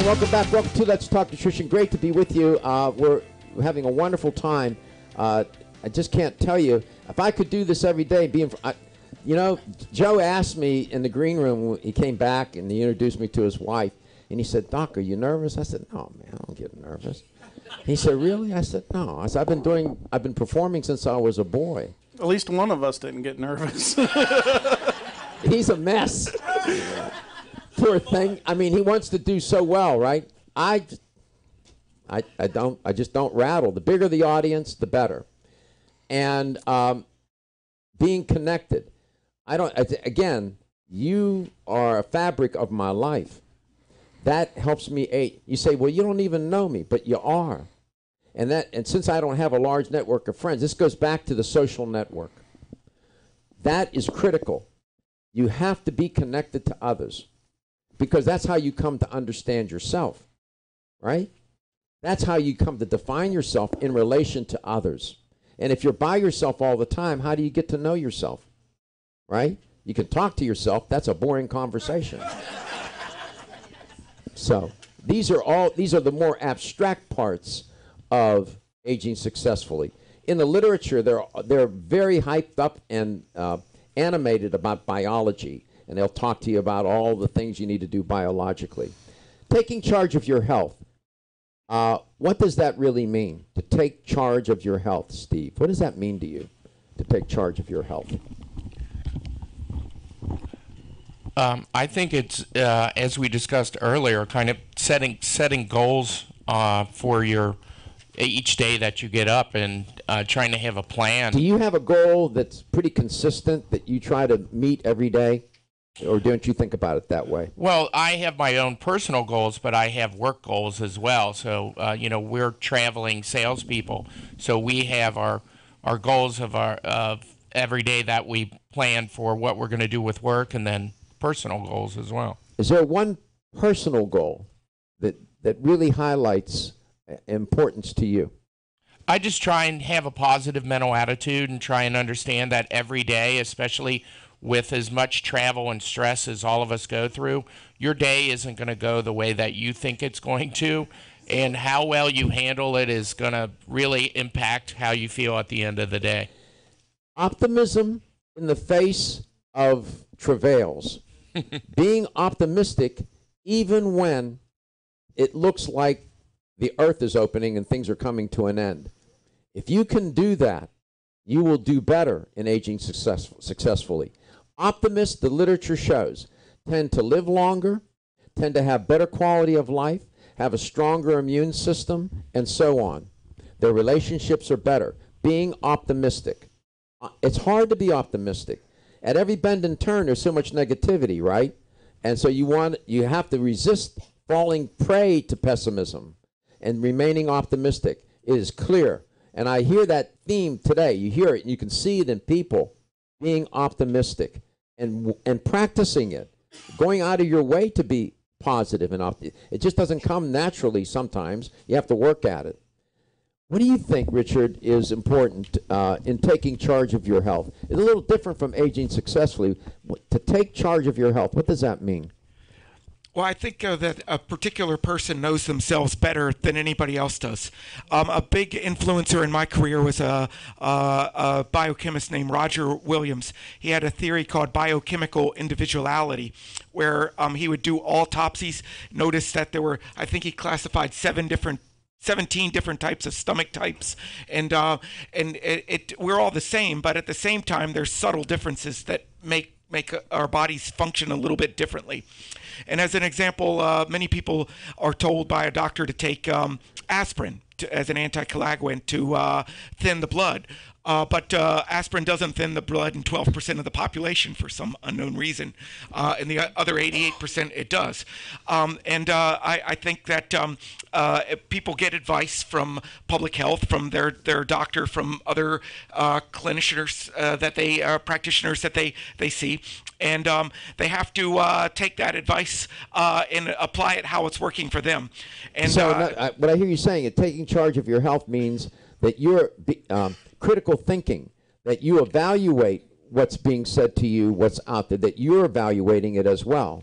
again, welcome back. Welcome to Let's Talk Nutrition. Great to be with you. We're having a wonderful time. I just can't tell you, if I could do this every day, Joe asked me in the green room when he came back and he introduced me to his wife, and he said, "Doc, are you nervous?" I said, "No, man, I don't get nervous." He said, "Really?" I said, "No." I said, I've been performing since I was a boy. At least one of us didn't get nervous. He's a mess. Poor thing. I mean, he wants to do so well, right? I just don't rattle. The bigger the audience, the better. And being connected. Again, you are a fabric of my life. That helps me aid. You say, well, you don't even know me, but you are. And since I don't have a large network of friends, this goes back to the social network. That is critical. You have to be connected to others, because that's how you come to understand yourself, right? That's how you come to define yourself in relation to others. And if you're by yourself all the time, how do you get to know yourself, right? You can talk to yourself. That's a boring conversation. So these are the more abstract parts of aging successfully. In the literature, they're very hyped up and animated about biology, and they'll talk to you about all the things you need to do biologically. Taking charge of your health. What does that really mean, to take charge of your health, Steve? What does that mean to you, to take charge of your health? I think it's, as we discussed earlier, kind of setting goals for each day that you get up, and trying to have a plan. Do you have a goal that's pretty consistent that you try to meet every day? Or don't you think about it that way? Well, I have my own personal goals, but I have work goals as well. So, we're traveling salespeople. So we have our goals of every day that we plan for what we're going to do with work, and then personal goals as well. Is there one personal goal that really highlights importance to you? I just try and have a positive mental attitude and try and understand that every day, especially with as much travel and stress as all of us go through, your day isn't going to go the way that you think it's going to, and how well you handle it is going to really impact how you feel at the end of the day. Optimism in the face of travails. Being optimistic even when it looks like the earth is opening and things are coming to an end. If you can do that, you will do better in aging successfully. Optimists, the literature shows, tend to live longer, tend to have better quality of life, have a stronger immune system, and so on. Their relationships are better. Being optimistic. It's hard to be optimistic. At every bend and turn, there's so much negativity, right? And so you have to resist falling prey to pessimism and remaining optimistic. It is clear. And I hear that theme today. You hear it, and you can see it in people, being optimistic and practicing it, going out of your way to be positive and optimistic. It just doesn't come naturally sometimes. You have to work at it. What do you think, Richard, is important in taking charge of your health? It's a little different from aging successfully. To take charge of your health, what does that mean? Well, I think that a particular person knows themselves better than anybody else does. A big influencer in my career was a biochemist named Roger Williams. He had a theory called biochemical individuality, where he would do autopsies. Notice that there were, I think he classified 17 different types of stomach types, and we're all the same, but at the same time, there's subtle differences that make our bodies function a little bit differently. And as an example, many people are told by a doctor to take aspirin as an anticoagulant to thin the blood. But aspirin doesn't thin the blood in 12% of the population for some unknown reason. In the other 88%, it does. I think that people get advice from public health, from their doctor, from other clinicians practitioners that they see, and they have to take that advice and apply it how it's working for them. And so, what I hear you saying, taking charge of your health means that you're critical thinking, that you evaluate what's being said to you, what's out there, that you're evaluating it as well.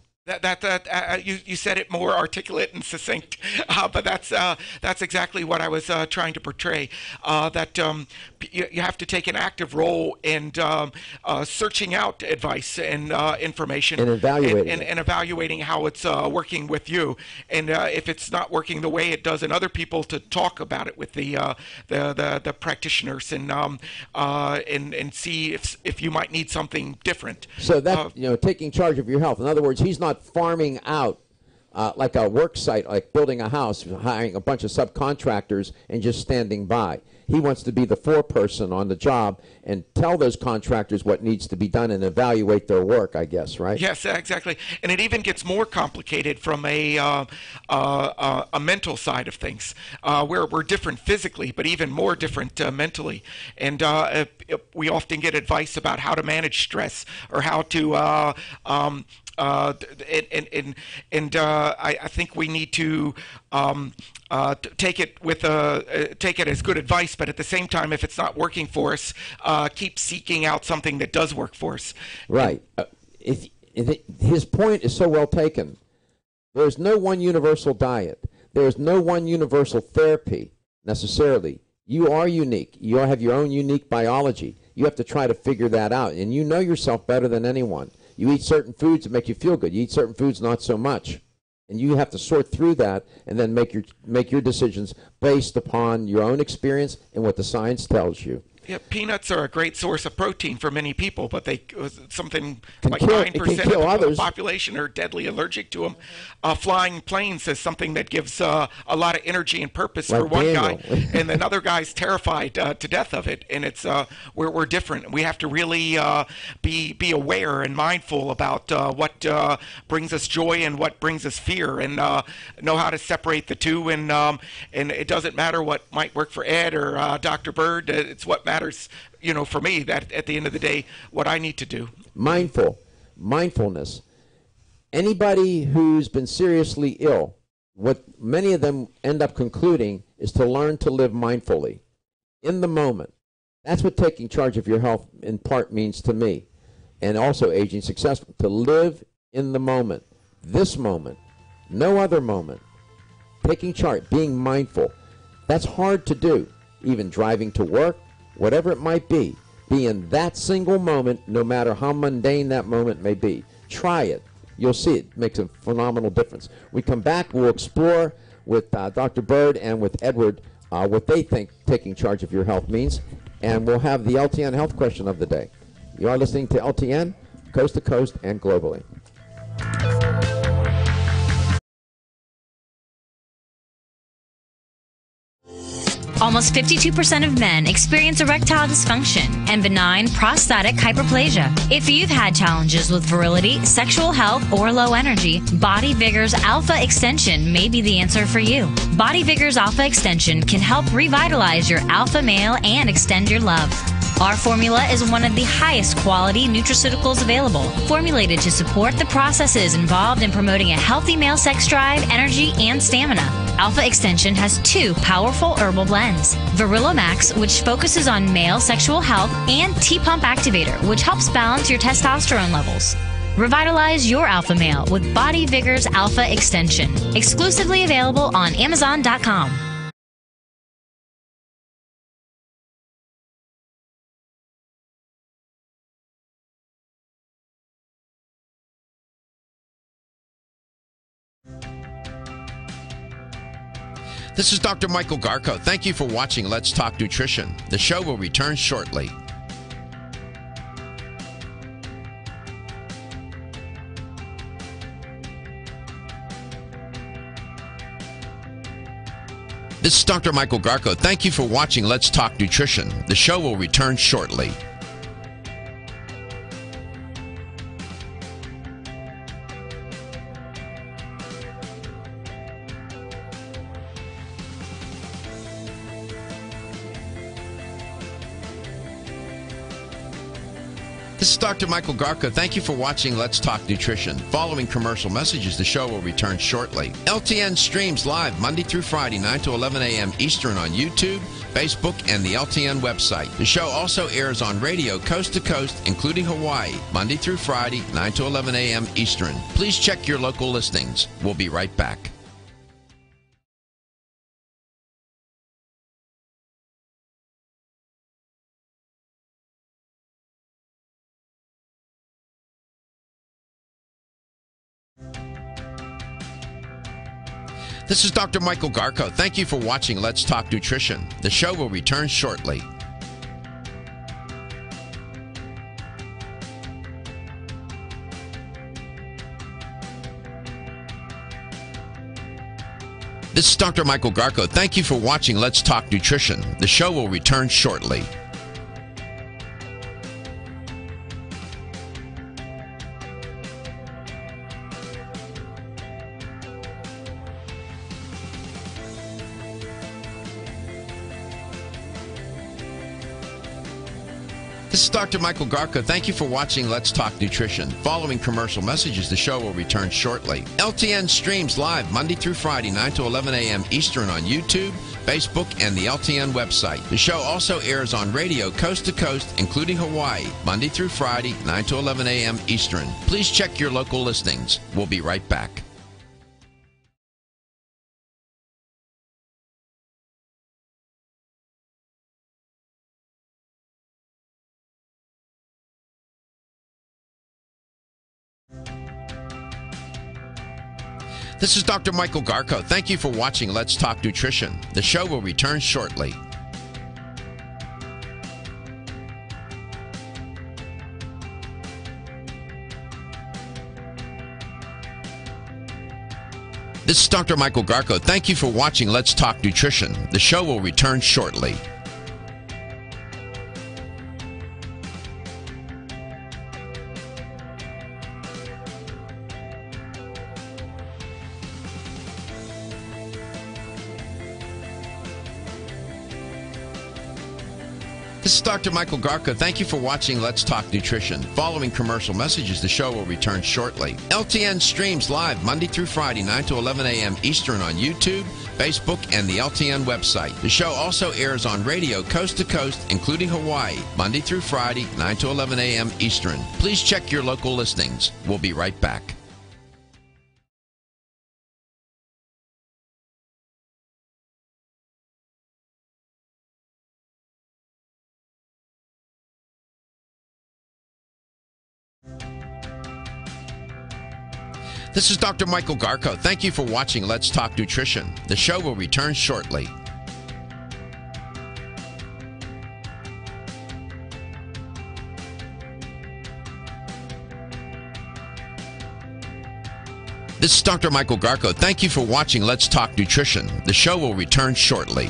You said it more articulate and succinct, but that's exactly what I was trying to portray. You have to take an active role in searching out advice and information and evaluating and evaluating how it's working with you, and if it's not working the way it does in other people, to talk about it with the practitioners and see if you might need something different. So that taking charge of your health. In other words, he's not farming out like a work site, like building a house, hiring a bunch of subcontractors and just standing by. He wants to be the foreperson on the job and tell those contractors what needs to be done and evaluate their work, I guess, right? Yes, exactly. And it even gets more complicated from a mental side of things, where we're different physically, but even more different mentally. And we often get advice about how to manage stress or how to I think we need to take it as good advice, but at the same time, if it's not working for us, keep seeking out something that does work for us. Right. His point is so well taken. There's no one universal diet. There's no one universal therapy necessarily. You are unique. You have your own unique biology. You have to try to figure that out, and you know yourself better than anyone. You eat certain foods that make you feel good. You eat certain foods not so much. And you have to sort through that and then make your decisions based upon your own experience and what the science tells you. Yeah, peanuts are a great source of protein for many people, but something like 9% of the population are deadly allergic to them. Flying planes is something that gives a lot of energy and purpose for one guy, and another guy's terrified to death of it. And it's we're different. We have to really be aware and mindful about what brings us joy and what brings us fear, and know how to separate the two. And it doesn't matter what might work for Ed or Dr. Bird. It's what matters, for me, that at the end of the day, what I need to do. Mindfulness. Anybody who's been seriously ill, what many of them end up concluding is to learn to live mindfully, in the moment. That's what taking charge of your health in part means to me, and also aging successful, to live in the moment, this moment, no other moment. Taking charge, being mindful. That's hard to do, even driving to work, whatever it might be in that single moment, no matter how mundane that moment may be. Try it. You'll see it makes a phenomenal difference. We come back, we'll explore with Dr. Bird and with Edward what they think taking charge of your health means, and we'll have the LTN health question of the day. You are listening to LTN, coast to coast and globally. Almost 52% of men experience erectile dysfunction and benign prostatic hyperplasia. If you've had challenges with virility, sexual health, or low energy, Body Vigor's Alpha Extension may be the answer for you. Body Vigor's Alpha Extension can help revitalize your alpha male and extend your love. Our formula is one of the highest quality nutraceuticals available, formulated to support the processes involved in promoting a healthy male sex drive, energy, and stamina. Alpha Extension has 2 powerful herbal blends, Virilomax, which focuses on male sexual health, and T-Pump Activator, which helps balance your testosterone levels. Revitalize your alpha male with Body Vigor's Alpha Extension, exclusively available on Amazon.com. This is Dr. Michael Garko. Thank you for watching Let's Talk Nutrition. The show will return shortly. This is Dr. Michael Garko. Thank you for watching Let's Talk Nutrition. The show will return shortly. This is Dr. Michael Garko. Thank you for watching Let's Talk Nutrition. Following commercial messages, the show will return shortly. LTN streams live Monday through Friday, 9 to 11 a.m. Eastern on YouTube, Facebook, and the LTN website. The show also airs on radio coast to coast, including Hawaii, Monday through Friday, 9 to 11 a.m. Eastern. Please check your local listings. We'll be right back. This is Dr. Michael Garko. Thank you for watching Let's Talk Nutrition. The show will return shortly. This is Dr. Michael Garko. Thank you for watching Let's Talk Nutrition. The show will return shortly. This is Dr. Michael Garko. Thank you for watching Let's Talk Nutrition. Following commercial messages, the show will return shortly. LTN streams live Monday through Friday, 9 to 11 a.m. Eastern on YouTube, Facebook, and the LTN website. The show also airs on radio coast to coast, including Hawaii, Monday through Friday, 9 to 11 a.m. Eastern. Please check your local listings. We'll be right back. This is Dr. Michael Garko. Thank you for watching Let's Talk Nutrition. The show will return shortly. This is Dr. Michael Garko. Thank you for watching Let's Talk Nutrition. The show will return shortly. This is Dr. Michael Garko. Thank you for watching Let's Talk Nutrition. Following commercial messages, the show will return shortly. LTN streams live Monday through Friday, 9 to 11 a.m. Eastern on YouTube, Facebook, and the LTN website. The show also airs on radio coast to coast, including Hawaii, Monday through Friday, 9 to 11 a.m. Eastern. Please check your local listings. We'll be right back. This is Dr. Michael Garko. Thank you for watching Let's Talk Nutrition. The show will return shortly. This is Dr. Michael Garko. Thank you for watching Let's Talk Nutrition. The show will return shortly.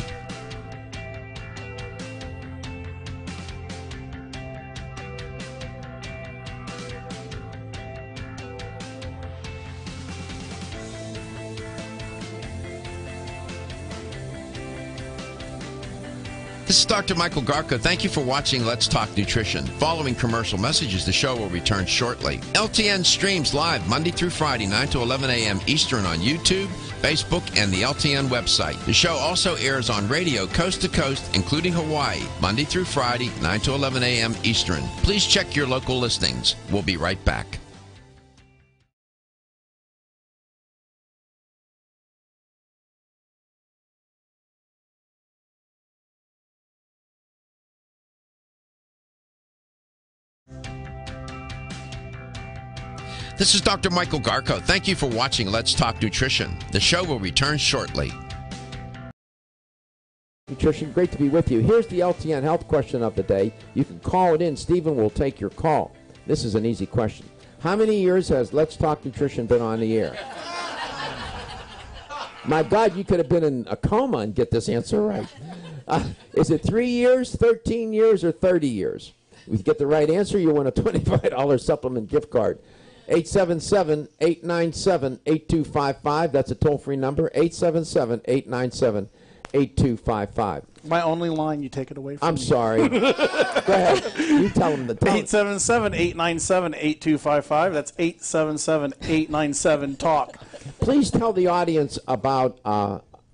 This is Dr. Michael Garko. Thank you for watching Let's Talk Nutrition. Following commercial messages, the show will return shortly. LTN streams live Monday through Friday, 9 to 11 a.m. Eastern on YouTube, Facebook, and the LTN website. The show also airs on radio coast to coast, including Hawaii, Monday through Friday, 9 to 11 a.m. Eastern. Please check your local listings. We'll be right back. This is Dr. Michael Garko. Thank you for watching Let's Talk Nutrition. The show will return shortly. Nutrition, great to be with you. Here's the LTN health question of the day. You can call it in. Stephen will take your call. This is an easy question. How many years has Let's Talk Nutrition been on the air? My God, you could have been in a coma and get this answer right. Is it 3 years, 13 years, or 30 years? If you get the right answer, you win a $25 supplement gift card. 877-897-8255. That's a toll-free number, 877-897-8255. 877-889-8255. My only line, you take it away from me. I'm sorry. Go ahead. You tell them the time. 877-897-8255. That's 877-897-TALK. Please tell the audience about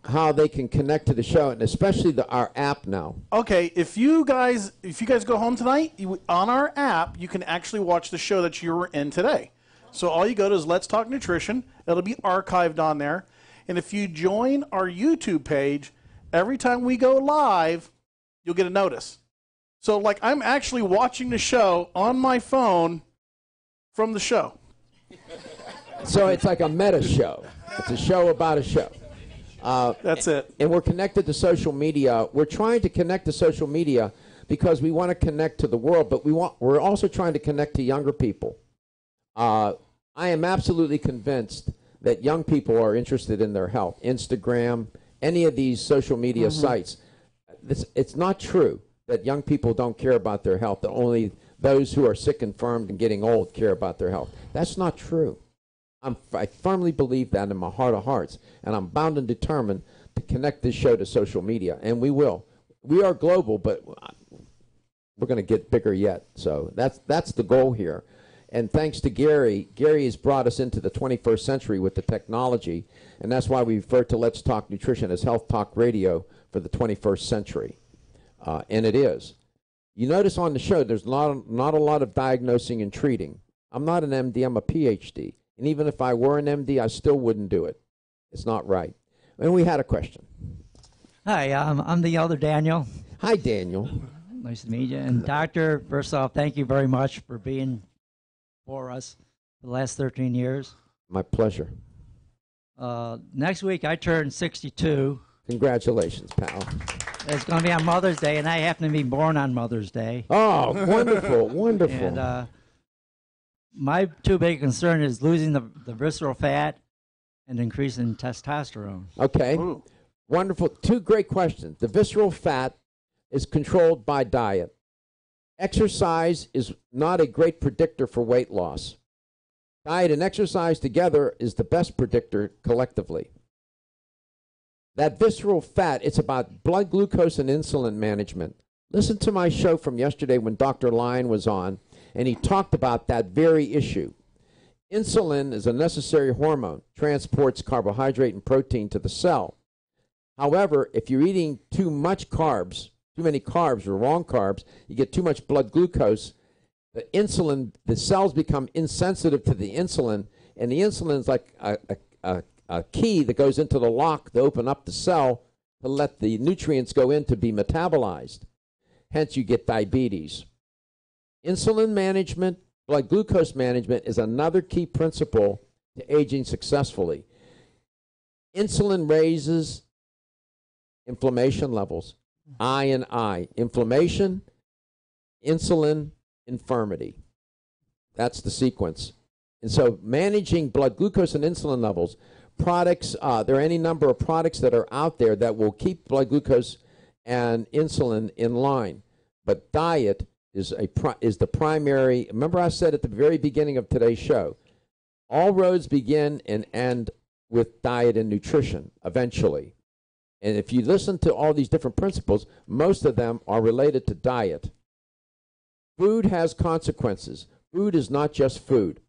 how they can connect to the show, and especially our app now. Okay, if you guys go home tonight, on our app, you can actually watch the show that you were in today. So all you go to is Let's Talk Nutrition. It'll be archived on there. And if you join our YouTube page, every time we go live, you'll get a notice. So, like, I'm actually watching the show on my phone from the show. So it's like a meta show. It's a show about a show. That's it. And we're connected to social media. We're trying to connect to social media because we want to connect to the world, but we're also trying to connect to younger people. I am absolutely convinced that young people are interested in their health. Instagram, any of these social media sites. It's not true that young people don't care about their health. That only those who are sick, infirmed, and getting old care about their health. That's not true. I firmly believe that in my heart of hearts, and I'm bound and determined to connect this show to social media, and we will. We are global, but we're going to get bigger yet. So that's the goal here. And thanks to Gary has brought us into the 21st century with the technology, and that's why we refer to Let's Talk Nutrition as Health Talk Radio for the 21st century. And it is. You notice on the show there's not a lot of diagnosing and treating. I'm not an MD, I'm a PhD. And even if I were an MD, I still wouldn't do it. It's not right. And we had a question. Hi, I'm the elder Daniel. Hi, Daniel. Nice to meet you. And Doctor, first off, thank you very much for being for us for the last 13 years. My pleasure. Next week, I turn 62. Congratulations, pal. It's going to be on Mother's Day, and I happen to be born on Mother's Day. Oh, wonderful, wonderful. And my two big concern is losing the visceral fat and increasing testosterone. Okay. Ooh. Wonderful. Two great questions. The visceral fat is controlled by diet. Exercise is not a great predictor for weight loss. Diet and exercise together is the best predictor collectively. That visceral fat, it's about blood glucose and insulin management. Listen to my show from yesterday when Dr. Lyon was on, and he talked about that very issue. Insulin is a necessary hormone, transports carbohydrate and protein to the cell. However, if you're eating too much carbs, too many carbs or wrong carbs, you get too much blood glucose. The cells become insensitive to the insulin, and the insulin is like a key that goes into the lock to open up the cell to let the nutrients go in to be metabolized. Hence, you get diabetes. Insulin management, blood glucose management is another key principle to aging successfully. Insulin raises inflammation levels. I and I. Inflammation, insulin, infirmity. That's the sequence. And so managing blood glucose and insulin levels, products, there are any number of products that are out there that will keep blood glucose and insulin in line. But diet is the primary. Remember I said at the very beginning of today's show, all roads begin and end with diet and nutrition eventually. And if you listen to all these different principles, most of them are related to diet. Food has consequences. Food is not just food.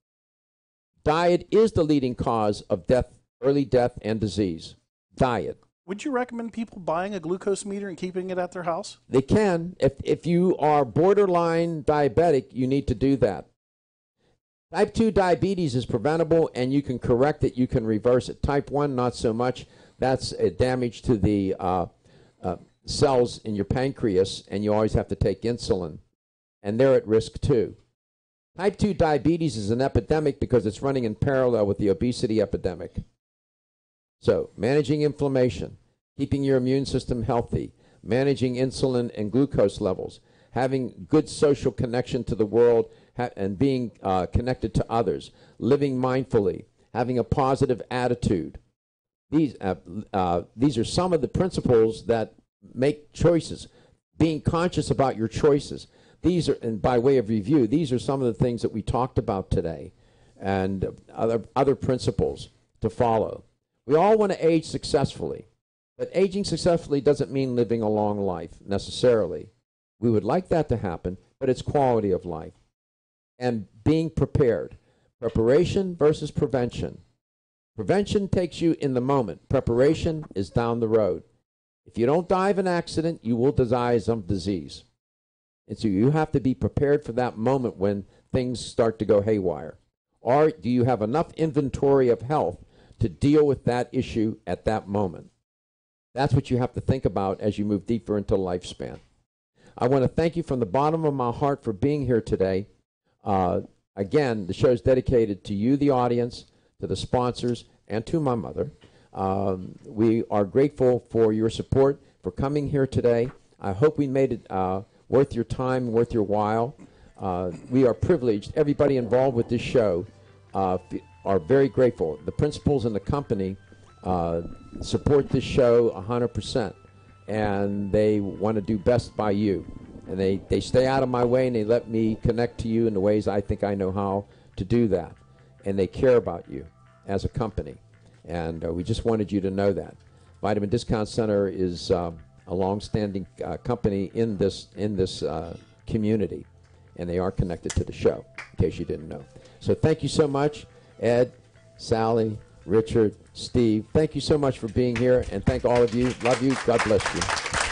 Diet is the leading cause of death, early death, and disease. Diet. Would you recommend people buying a glucose meter and keeping it at their house? They can. If you are borderline diabetic, you need to do that. Type 2 diabetes is preventable, and you can correct it. You can reverse it. Type 1, not so much. That's a damage to the cells in your pancreas, and you always have to take insulin. And they're at risk too. Type 2 diabetes is an epidemic because it's running in parallel with the obesity epidemic. So, managing inflammation, keeping your immune system healthy, managing insulin and glucose levels, having good social connection to the world and being connected to others, living mindfully, having a positive attitude. These are some of the principles that make choices. Being conscious about your choices. These are, and by way of review, these are some of the things that we talked about today, and other principles to follow. We all want to age successfully. But aging successfully doesn't mean living a long life necessarily. We would like that to happen, but it's quality of life. And being prepared. Preparation versus prevention. Prevention takes you in the moment. Preparation is down the road. If you don't die of an accident, you will die of some disease. And so you have to be prepared for that moment when things start to go haywire. Or do you have enough inventory of health to deal with that issue at that moment? That's what you have to think about as you move deeper into lifespan. I want to thank you from the bottom of my heart for being here today. Again, the show is dedicated to you, the audience, to the sponsors, and to my mother. We are grateful for your support, for coming here today. I hope we made it worth your time, worth your while. We are privileged. Everybody involved with this show are very grateful. The principals in the company support this show 100%, and they want to do best by you. And they stay out of my way, and they let me connect to you in the ways I think I know how to do that. And they care about you as a company. And we just wanted you to know that. Vitamin Discount Center is a long-standing company in this community, and they are connected to the show, in case you didn't know. So thank you so much, Ed, Sally, Richard, Steve. Thank you so much for being here, and thank all of you. Love you. God bless you.